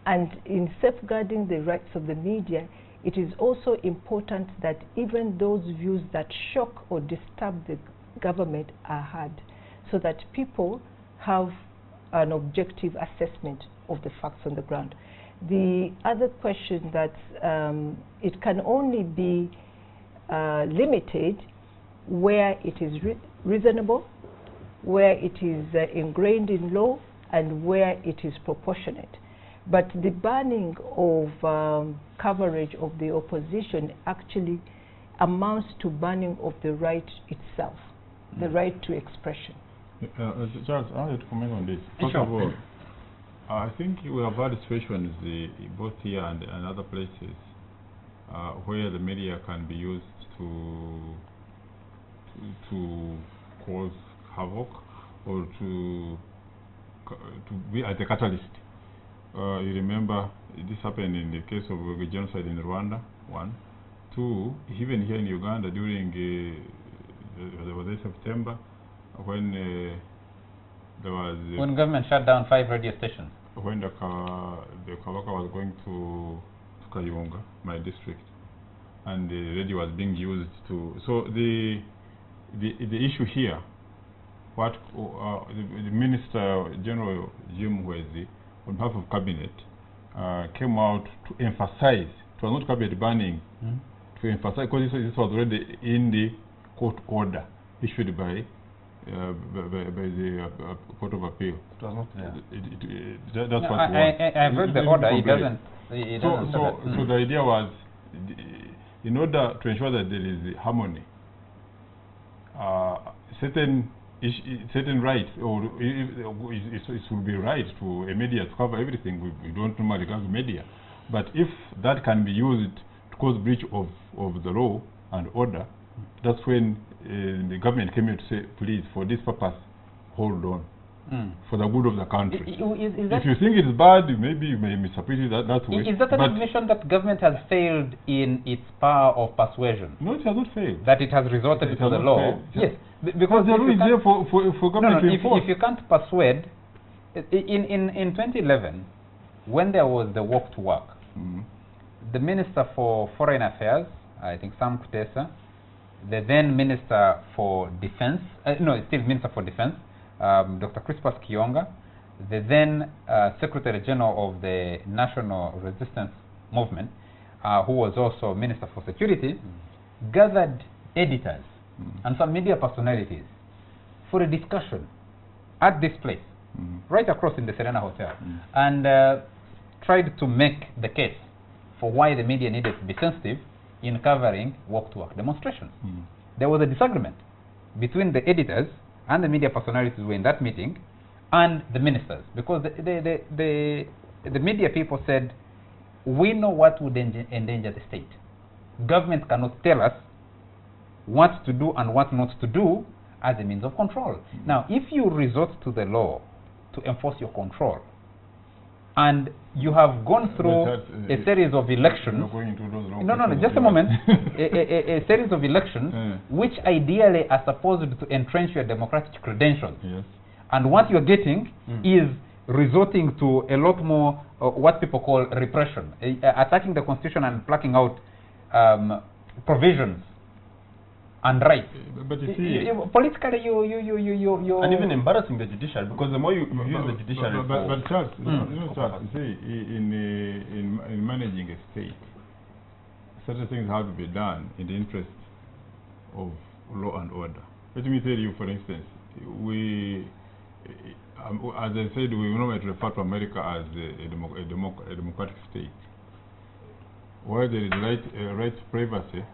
And in safeguarding the rights of the media, it is also important that even those views that shock or disturb the government are heard, so that people have an objective assessment of the facts on the ground. The other question that it can only be limited where it is reasonable, where it is ingrained in law, and where it is proportionate. But the banning of coverage of the opposition actually amounts to banning of the right itself, the right to expression. Charles, I wanted to comment on this. First of all, I think we have had situations both here and other places where the media can be used to cause havoc or to be as a catalyst. You remember this happened in the case of the genocide in Rwanda, 1. 2, even here in Uganda during was September, when there was when government shut down 5 radio stations. When the Kabaka was going to Kayunga, my district, and the radio was being used to. So the issue here, what the Minister General Jim Wezi, on behalf of cabinet, came out to emphasize. It was not cabinet banning, to emphasize, because this was already in the court order issued by the Court of Appeal. It was not there. That's what it was. I've read the order. It doesn't. So the idea was in order to ensure that there is harmony, certain rights, or it would be right to a media to cover everything. We don't normally cover media, but if that can be used to cause breach of the law and order, that's when the government came in to say, please, for this purpose, hold on. For the good of the country. If you think it's bad, maybe you may support it that way. Is that an admission that government has failed in its power of persuasion? No, it has not failed. That it has resorted to the law? Yes. Because the law is there for government to enforce. If you can't persuade, in 2011, when there was the walk to work, the Minister for Foreign Affairs, I think Sam Kutesa, the then Minister for Defense, still Minister for Defense, Dr. Crispus Kionga, the then Secretary General of the National Resistance Movement, who was also Minister for Security, gathered editors and some media personalities for a discussion at this place, right across in the Serena Hotel, and tried to make the case for why the media needed to be sensitive in covering walk-to-work demonstrations. There was a disagreement between the editors and the media personalities who were in that meeting and the ministers, because the media people said, we know what would endanger the state. Government cannot tell us what to do and what not to do as a means of control. Now, if you resort to the law to enforce your control, and you have gone through a series of elections. Just a moment. a series of elections which ideally are supposed to entrench your democratic credentials. Yes. And what you're getting is resorting to a lot more what people call repression, attacking the constitution and plucking out provisions and rights. But you see, politically, you and even embarrassing the judicial, because the more you use the judicial. But Charles, Charles, you see, in managing a state, certain things have to be done in the interest of law and order. Let me tell you, for instance, as I said, we normally refer to America as a democratic state, where there is right to privacy.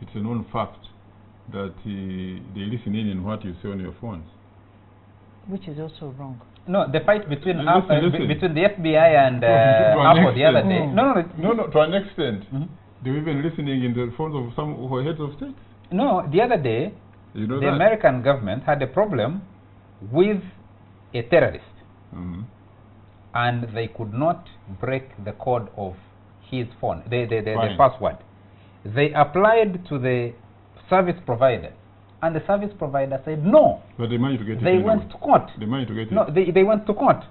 It's a known fact that they listen in on what you say on your phones. Which is also wrong. No, the fight between between the FBI and Apple the other day. No, to an extent. They were even listening in the phones of some who are heads of state. No, the other day, the American government had a problem with a terrorist. And they could not break the code of his phone, the password. They applied to the service provider, and the service provider said no. But they managed to get it. They went to court. They managed to get it. No, they went to court.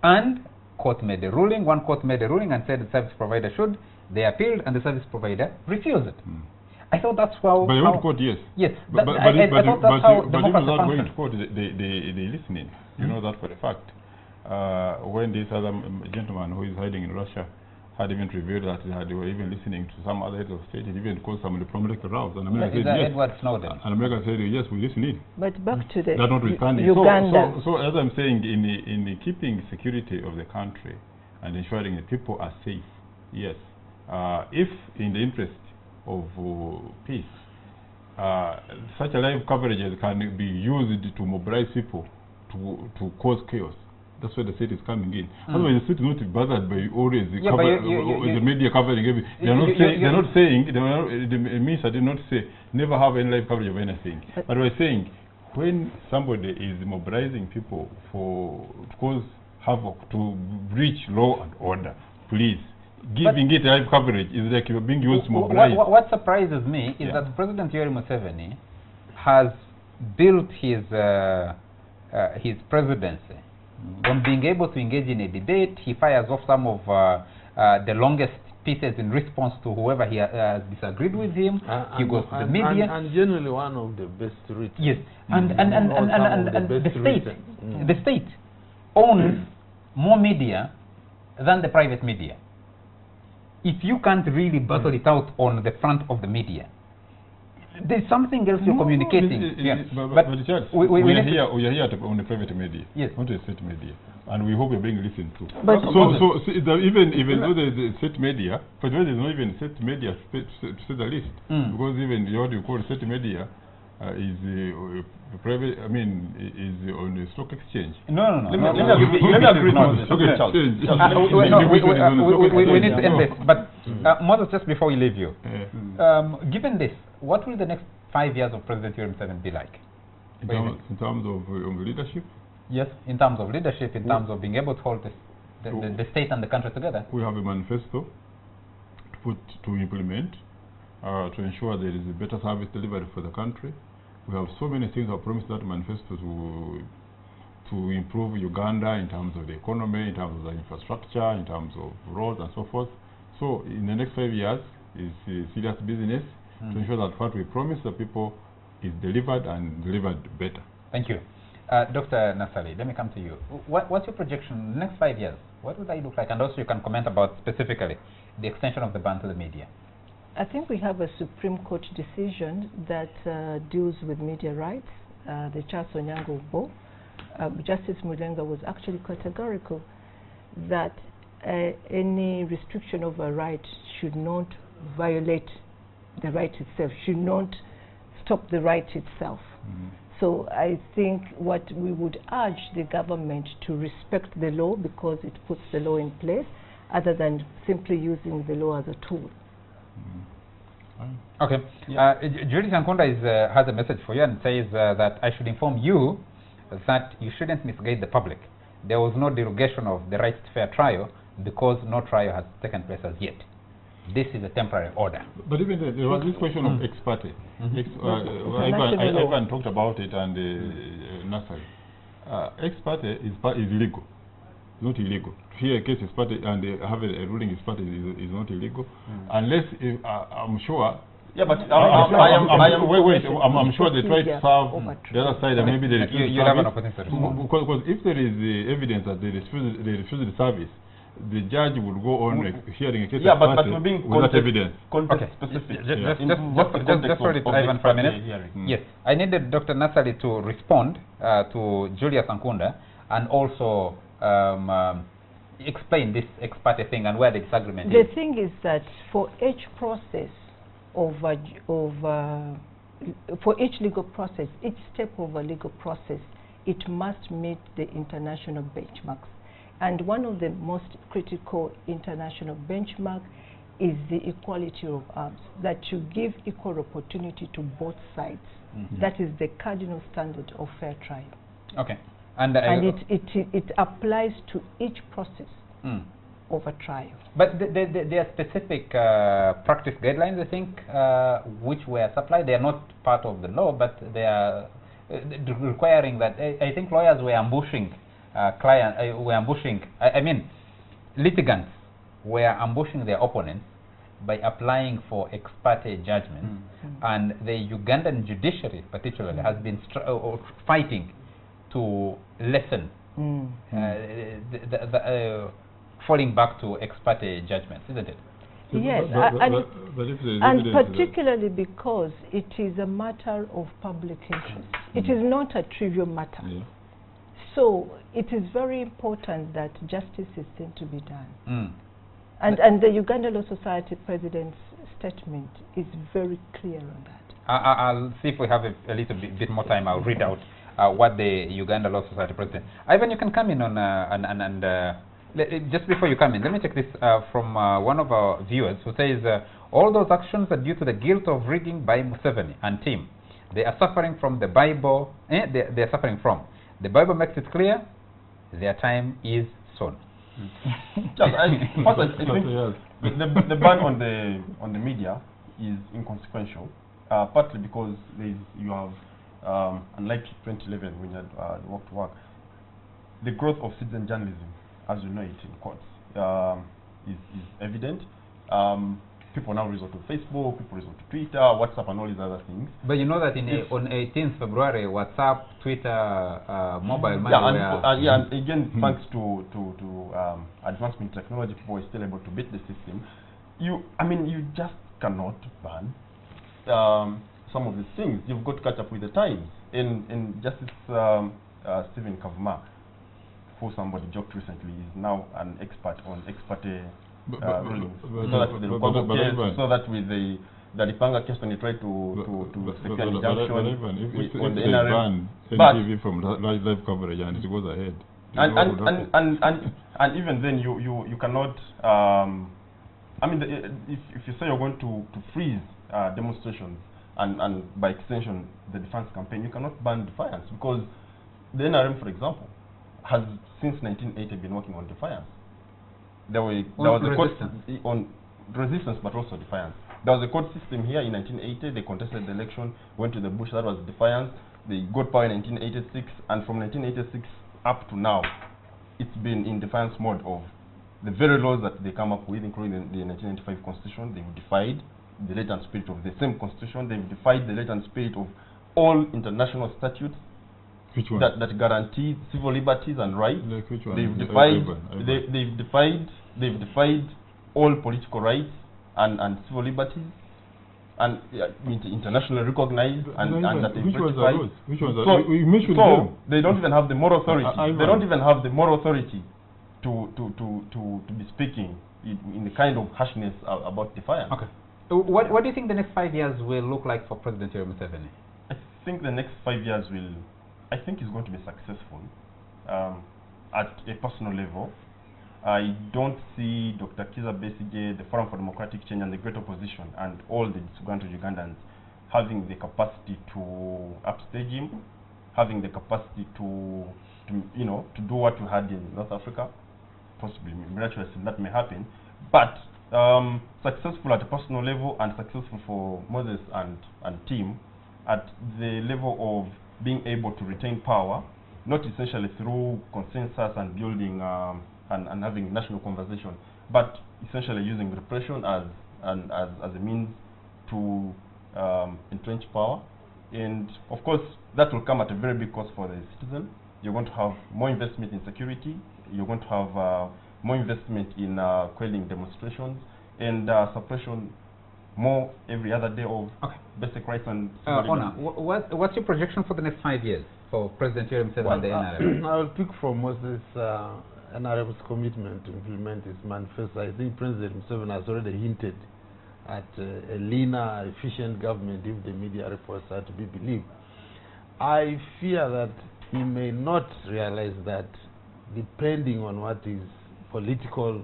And court made a ruling. One court made a ruling and said the service provider should. They appealed, and the service provider refused it. I thought that's how. But they went to court, yes. Yes, I thought that's how democracy functions. Going to court, they listening. You know that for a fact. When this other gentleman who is hiding in Russia had even revealed that they were even listening to some other heads of state, it even caused some diplomatic rows. And America said yes. Edward Snowden. And America said yes, we listen. But back to the Uganda. So as I'm saying, in keeping security of the country and ensuring that people are safe, yes. If in the interest of peace, such a live coverage can be used to mobilize people to cause chaos. That's where the state is coming in. Otherwise, the state is not bothered by always the media covering everything. They're not saying the minister did not say never have any live coverage of anything. But we're saying when somebody is mobilizing people to cause havoc, to breach law and order, please. Giving it live coverage is like you're being used to mobilize. What surprises me is that President Yoweri Museveni has built his presidency on being able to engage in a debate. He fires off some of the longest pieces in response to whoever he has disagreed with him. He goes to the media. And generally one of the best written. Yes, and the state owns more media than the private media. If you can't really battle it out on the front of the media, there's something else you're communicating. But Richard, we are here on the private media, not the state media. And we hope we're being listened to. But even though the state media, but there's not even state media to say the least, because even what you call state media is private. I mean, is on the stock exchange. No. Let me agree with we need to end this. But Moses, just before we leave you, given this, what will the next 5 years of President Yoweri Museveni be like? In terms of leadership? Yes, in terms of leadership, in terms of being able to hold the state and the country together. We have a manifesto to implement to ensure there is a better service delivery for the country. We have so many things that promise that manifesto to improve Uganda in terms of the economy, in terms of the infrastructure, in terms of roads and so forth. So in the next 5 years is serious business to ensure that what we promise the people is delivered and delivered better. Thank you. Dr. Nassali, let me come to you. What's your projection in the next 5 years? What would that look like? And also you can comment about specifically the extension of the ban to the media. I think we have a Supreme Court decision that deals with media rights. The Charles Onyango Bo, Justice Mulenga was actually categorical that any restriction of a right should not violate the right itself, should not stop the right itself. So I think what we would urge the government to respect the law because it puts the law in place, other than simply using the law as a tool. Okay. Judith Ankunda has a message for you and says that I should inform you that you shouldn't misguide the public. There was no derogation of the right to fair trial because no trial has taken place as yet. This is a temporary order. But even there was this question of ex parte. Ivan talked about it, and Nassali. Ex parte is legal, not illegal. Here a case is parte and have a ruling is parte is not illegal, unless I'm sure. Yeah, but I'm sure they try to serve the other side, and maybe they refuse you have an opportunity. Because if there is evidence that they refuse the service, the judge will go on hearing a case but we're being without evidence. Context specific. Just hold it, Ivan, for a minute. Yes, I needed Dr. Nassali to respond to Julius Ankunda and also explain this ex parte thing and where the disagreement is. The thing is that for each process for each legal process, each step of a legal process, it must meet the international benchmarks. And one of the most critical international benchmark is the equality of arms, that you give equal opportunity to both sides. That is the cardinal standard of fair trial. Okay. And it applies to each process of a trial. But there are specific practice guidelines, I think, which were supplied. They are not part of the law, but they are requiring that. I think lawyers were ambushing litigants were ambushing their opponents by applying for ex parte judgments, and the Ugandan judiciary particularly has been fighting to lessen falling back to ex parte judgments, isn't it? Yes, and particularly because it is a matter of publication. It is not a trivial matter. So it is very important that justice is seen to be done. And the Uganda Law Society President's statement is very clear on that. I'll see if we have a little bit more time. I'll read out what the Uganda Law Society President... Ivan, you can come in on... just before you come in, let me take this from one of our viewers who says, all those actions are due to the guilt of rigging by Museveni and team. They are suffering from the Bible... they are suffering from. The Bible makes it clear their time is soon. I think the ban on the media is inconsequential, partly because you have, unlike 2011 when you had walk to work, the growth of citizen journalism, as you know it in courts, is evident. People now resort to Facebook, people resort to Twitter, WhatsApp, and all these other things. But you know that on 18th February, WhatsApp, Twitter, mobile money and again, thanks to advancement in technology, people are still able to beat the system. You just cannot ban some of these things, you've got to catch up with the times. And Justice Stephen Kavuma, who somebody joked recently, is now an expert on ex parte rulings. So that with the Lipanga case, when he tried to secure an injunction on the NRM, NTV from live coverage and it goes ahead. And even then, you cannot. I mean, if you say you're going to freeze demonstrations and by extension the Defiance campaign, you cannot ban Defiance, because the NRM, for example, has since 1980 been working on Defiance. There was a court on resistance, but also Defiance. There was a court system here in 1980. They contested the election, went to the bush. That was Defiance. They got power in 1986, and from 1986 up to now, it's been in Defiance mode of the very laws that they come up with, including the 1995 Constitution. They've defied the latent spirit of the same Constitution. They've defied the latent spirit of all international statutes that guarantee civil liberties and rights. Like which one? They've defied all political rights and civil liberties, and internationally recognized, and that they've ratified. Which ones are you mentioned them. They don't even have the moral authority. They don't even have the moral authority to be speaking in the kind of harshness about Defiance. Okay. What do you think the next 5 years will look like for President Yoweri Museveni? I think the next 5 years is going to be successful at a personal level. I don't see Dr. Kizza Besigye, the Forum for Democratic Change, and the Great Opposition, and all the disgruntled Ugandans having the capacity to upstage him, having the capacity to do what we had in North Africa. Possibly, miraculously, that may happen. But successful at a personal level, and successful for Moses and team at the level of being able to retain power, not essentially through consensus and building and having national conversation, but essentially using repression as a means to entrench power. And of course, that will come at a very big cost for the citizen. You're going to have more investment in security. You're going to have more investment in quelling demonstrations and suppression more every other day of basic rights and Ona, what's your projection for the next 5 years for President Yoweri Museveni and the NRM? I'll pick from Moses NRM's commitment to implement its manifesto. I think President Museveni has already hinted at a leaner, efficient government if the media reports are to be believed. I fear that he may not realize that, depending on what his political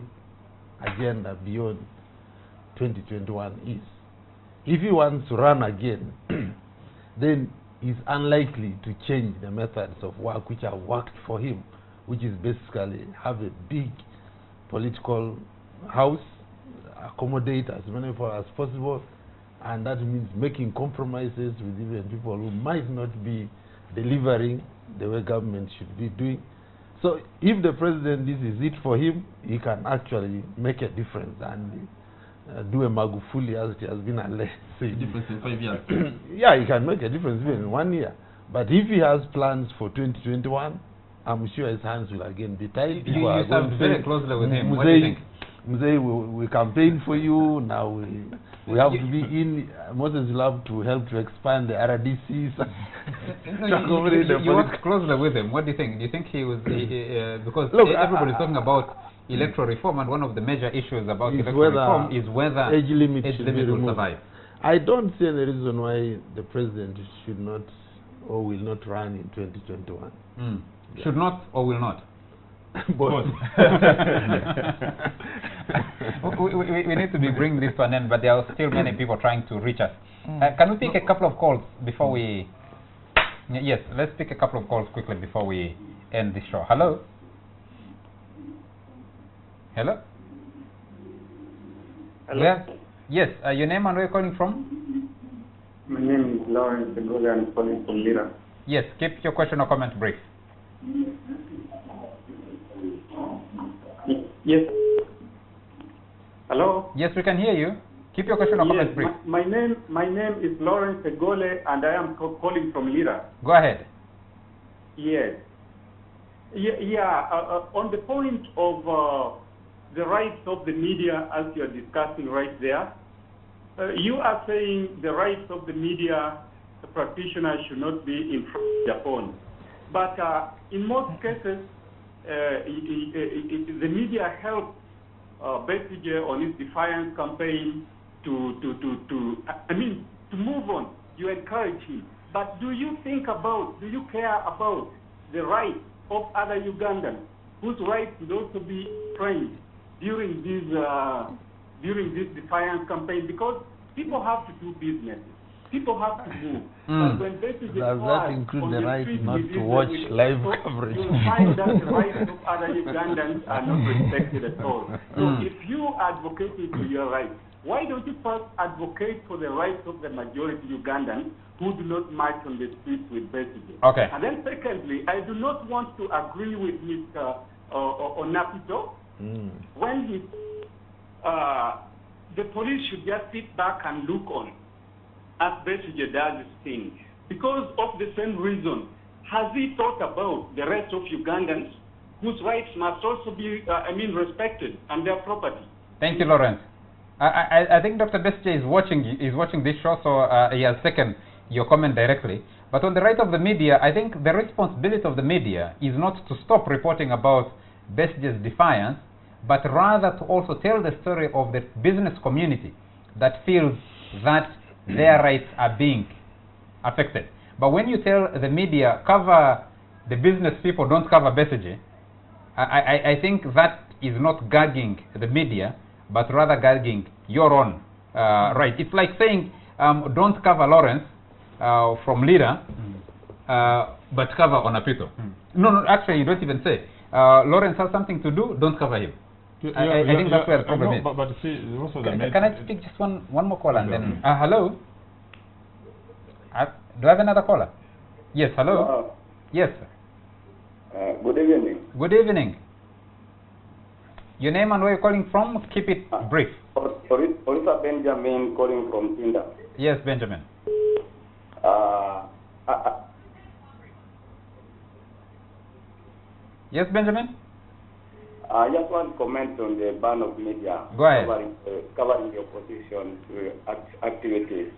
agenda beyond 2021 is. If he wants to run again, then he's unlikely to change the methods of work which have worked for him, which is basically have a big political house, accommodate as many people as possible, and that means making compromises with even people who might not be delivering the way government should be doing. So if the president, this is it for him, he can actually make a difference and do a Magufuli, as it has been alleged. Difference in 5 years. Yeah, he can make a difference even in 1 year. But if he has plans for 2021, I'm sure his hands will again be tied. You serve very closely with him. What do you think? Museveni, we campaign for you. Now we have to be in. Moses will have to help to expand the RDCs. You work closely with him. What do you think? Do you think he was because everybody's talking about electoral reform, and one of the major issues about electoral reform is whether age limit will survive. I don't see any reason why the president should not or will not run in 2021. Yeah. Should not or will not? Both. we need to be bringing this to an end, but there are still many people trying to reach us. Can we pick a couple of calls before we... Yes, let's pick a couple of calls quickly before we end this show. Hello? Hello? Hello? Yes, your name and where you're calling from? My name is Lawrence Segula. I'm calling from Lira. Yes, keep your question or comment brief. Yes. Hello? Yes, we can hear you. Keep your question or comment brief. My name is Lawrence Segole, and I am calling from Lira. Go ahead. Yes. On the point of the rights of the media, as you are discussing right there, You are saying the rights of the media practitioners should not be infringed upon. But in most cases, the media helped Besigye on his Defiance campaign to move on. You encourage him. But do you care about the rights of other Ugandans whose rights would also be framed during this Defiance campaign? Because people have to do business. People have to move. But when does that include the right not to watch live coverage? You'll find that the rights of other Ugandans are not respected at all. So if you advocate for your rights, why don't you first advocate for the rights of the majority Ugandans who do not march on the streets with Besigye? Okay. And then secondly, I do not want to agree with Mr. Onapito when he the police should just sit back and look on as Besigye does his thing. Because of the same reason, has he thought about the rest of Ugandans whose rights must also be, respected and their property? Thank you, Lawrence. I think Dr. Besigye is watching this show, so he has taken your comment directly. But on the right of the media, I think the responsibility of the media is not to stop reporting about Besigye's defiance, but rather to also tell the story of the business community that feels that their rights are being affected. But when you tell the media, cover the business people, don't cover Besigye, I think that is not gagging the media, but rather gagging your own right. It's like saying, don't cover Lawrence from leader, but cover Onapito. No, actually, you don't even say. Lawrence has something to do, don't cover him. I think that's where the problem is. But see, also can I speak just one more caller and then... hello? Do I have another caller? Yes, hello? Yes. Good evening. Good evening. Your name and where you're calling from? Keep it brief. Orisa Benjamin calling from Tinda. Yes, Benjamin. Yes, Benjamin? I just want to comment on the ban of media. Go ahead. Covering the opposition activities.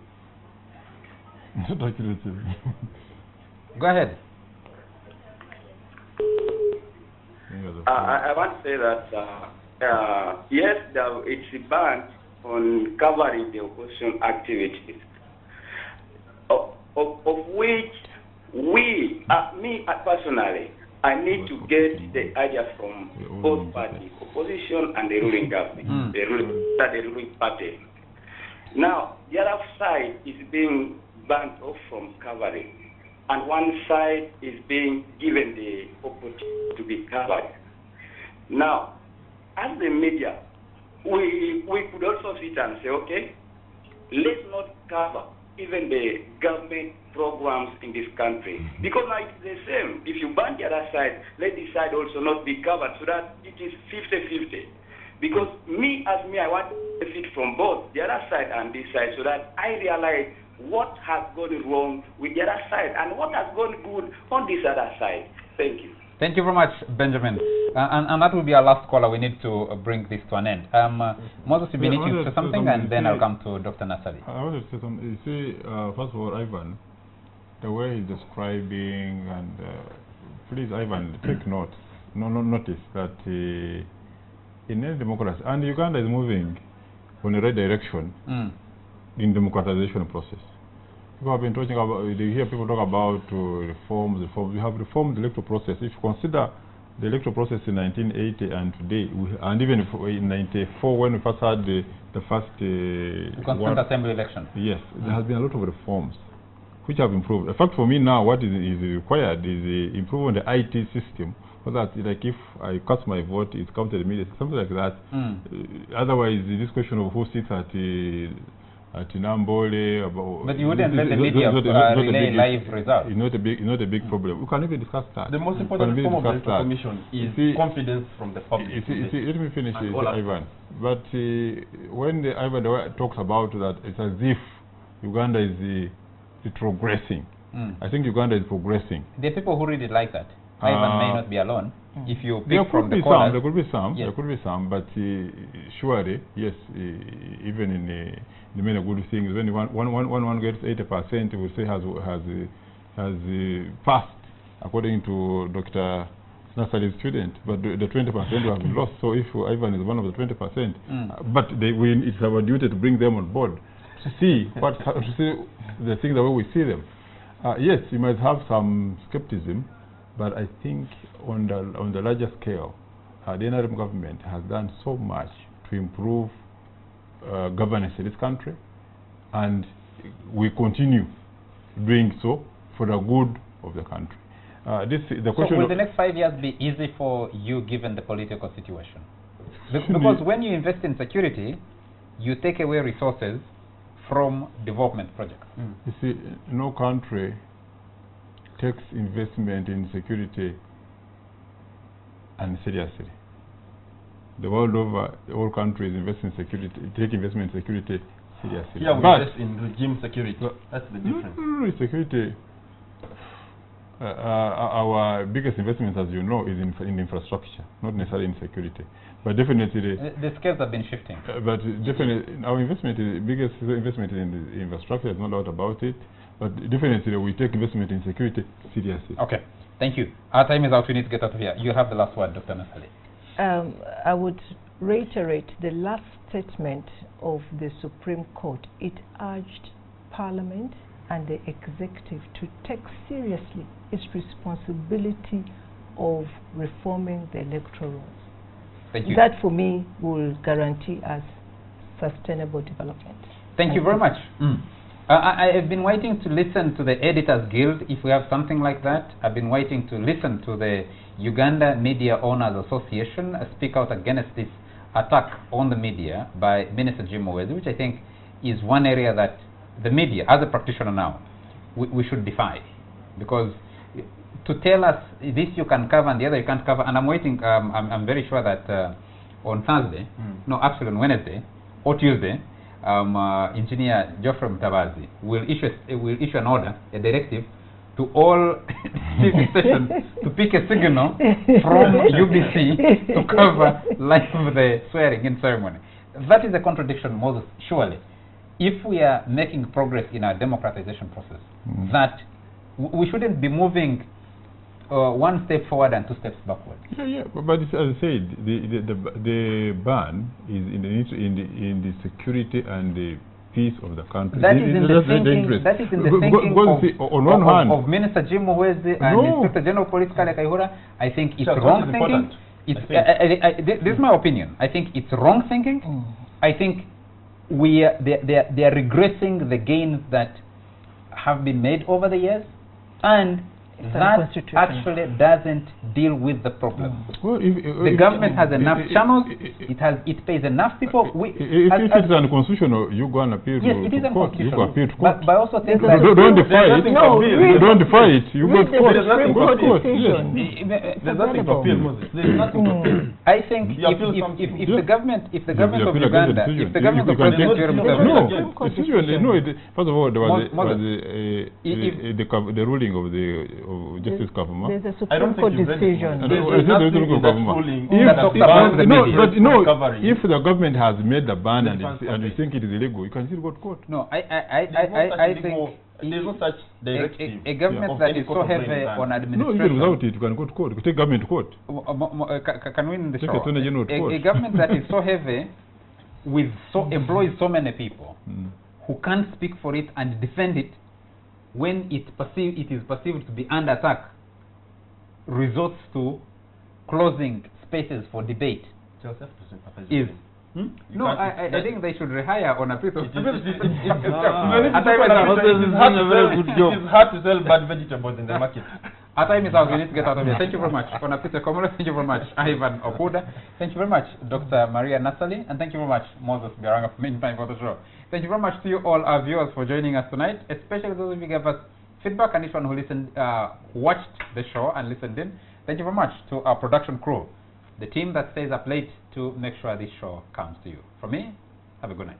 Go ahead. I want to say that, yes, it's banned on covering the opposition activities, of which me personally, I need to get the ideas from both parties, opposition and the ruling government, the ruling party. Now, the other side is being banned off from covering, and one side is being given the opportunity to be covered. Now, as the media, we could also sit and say, okay, let's not cover even the government programs in this country. Because now it's the same. If you ban the other side, let this side also not be covered, so that it is 50-50. Because I want to benefit from both the other side and this side, so that I realize what has gone wrong with the other side and what has gone good on this other side. Thank you. Thank you very much, Benjamin. And that will be our last caller. We need to bring this to an end. Moses, you've been itching to say something, and then I'll come to Dr. Nasali. I want to say something. You see, first of all, Ivan, the way he's describing, and please, Ivan, take note. Notice that in any democracy, and Uganda is moving in the right direction in democratization process. People have been talking about, you hear people talk about reforms. We have reformed the electoral process. If you consider the electoral process in 1980 and today, and even in 94 when we first had the first Constituent Assembly election. Yes, there has been a lot of reforms which have improved. In fact, for me now, what is required is improving the IT system, so that like if I cast my vote, it comes to the media, something like that. Otherwise, this question of who sits at Nambole, but you wouldn't let the media relay live results. It's not a big problem. We can even discuss that. The most important form of the electoral commission is confidence from the public. Let me finish, Ivan. But when Ivan talks about that, it's as if Uganda is progressing. I think Uganda is progressing. There are people who read it like that. Ivan may not be alone. If you there pick could from be the some, callers, there could be some, yes. there could be some, but surely, yes, even in the many good things, when one gets 80%, we say has passed, according to Dr. Nassali's student, but the 20% have been lost. So if Ivan is one of the 20%, but it's our duty to bring them on board to see to see the things the way we see them. Yes, you might have some skepticism, but I think on the larger scale, the NRM government has done so much to improve governance in this country, and we continue doing so for the good of the country. The question, so will the next 5 years be easy for you given the political situation? Because when you invest in security, you take away resources from development projects. You see, no country takes investment in security seriously. The world over, all countries invest in security, take investment in security seriously. Yeah, we invest in regime security. That's the difference. No, security. Our biggest investment, as you know, is in infrastructure, not necessarily in security. But definitely, the scales have been shifting. But definitely, our investment, biggest investment in the infrastructure, there's no doubt about it. But definitely, we take investment in security seriously. Okay, thank you. Our time is out. We need to get out of here. You have the last word, Dr. Nassali. I would reiterate the last statement of the Supreme Court. It urged Parliament and the executive to take seriously its responsibility of reforming the electoral rules. Thank you. That, for me, will guarantee us sustainable development. Thank you very much. I have been waiting to listen to the Editors Guild, if we have something like that. I've been waiting to listen to the Uganda Media Owners Association speak out against this attack on the media by Minister Jim Muhwezi, which I think is one area that the media, as a practitioner now, we should defy. Because to tell us this you can cover and the other you can't cover, and I'm waiting, I'm very sure that on Thursday, no, actually on Wednesday or Tuesday, Engineer Geoffrey Mutabazi will issue an order, a directive, to all TV stations to pick a signal from UBC to cover live the swearing-in ceremony. That is a contradiction, Moses, surely. If we are making progress in our democratization process, that we shouldn't be moving one step forward and 2 steps backward. Yeah, but as I said, the ban is in the security and the peace of the country. That is in the thinking. That is in the thinking of Minister Jim Muhwezi and Inspector General Police Kale Kaihura. I think it's wrong thinking. This is my opinion. I think it's wrong thinking. I think they are regressing the gains that have been made over the years, and that actually doesn't deal with the problem. Well, the government has enough channels. It pays enough people. If it's unconstitutional, you go and appeal to court. You go appeal to court. But I also think that don't defy it. No, don't defy it. You go to court. There's nothing to appeal, Moses. There's nothing to appeal. I think if the government of Uganda, if the government of President Yoweri Museveni, first of all, there was the ruling of the Justice Government. There's a Supreme Court decision. If the government has made the ban and you think it is illegal, you can still go to court. No, I think there's no such directive. A government that is so heavy on administration. No, even without it, you can go to court. You can take government to court. Can we in the show? A government that is so heavy with employs so many people who can't speak for it and defend it when it is perceived to be under attack, resorts to closing spaces for debate. No, I think they should rehire on a piece of. It's hard to sell bad vegetables in the market. Our time is out. We need to get out of here. Thank you very much. On a piece of commerce. Thank you very much, Ivan Okuda. Thank you very much, Dr. Maria Nassali, and thank you very much, Moses Biaranga, for making time for the show. Thank you very much to you all our viewers for joining us tonight, especially those of you who gave us feedback and each one who listened, watched the show and listened in. Thank you very much to our production crew, the team that stays up late to make sure this show comes to you. From me, have a good night.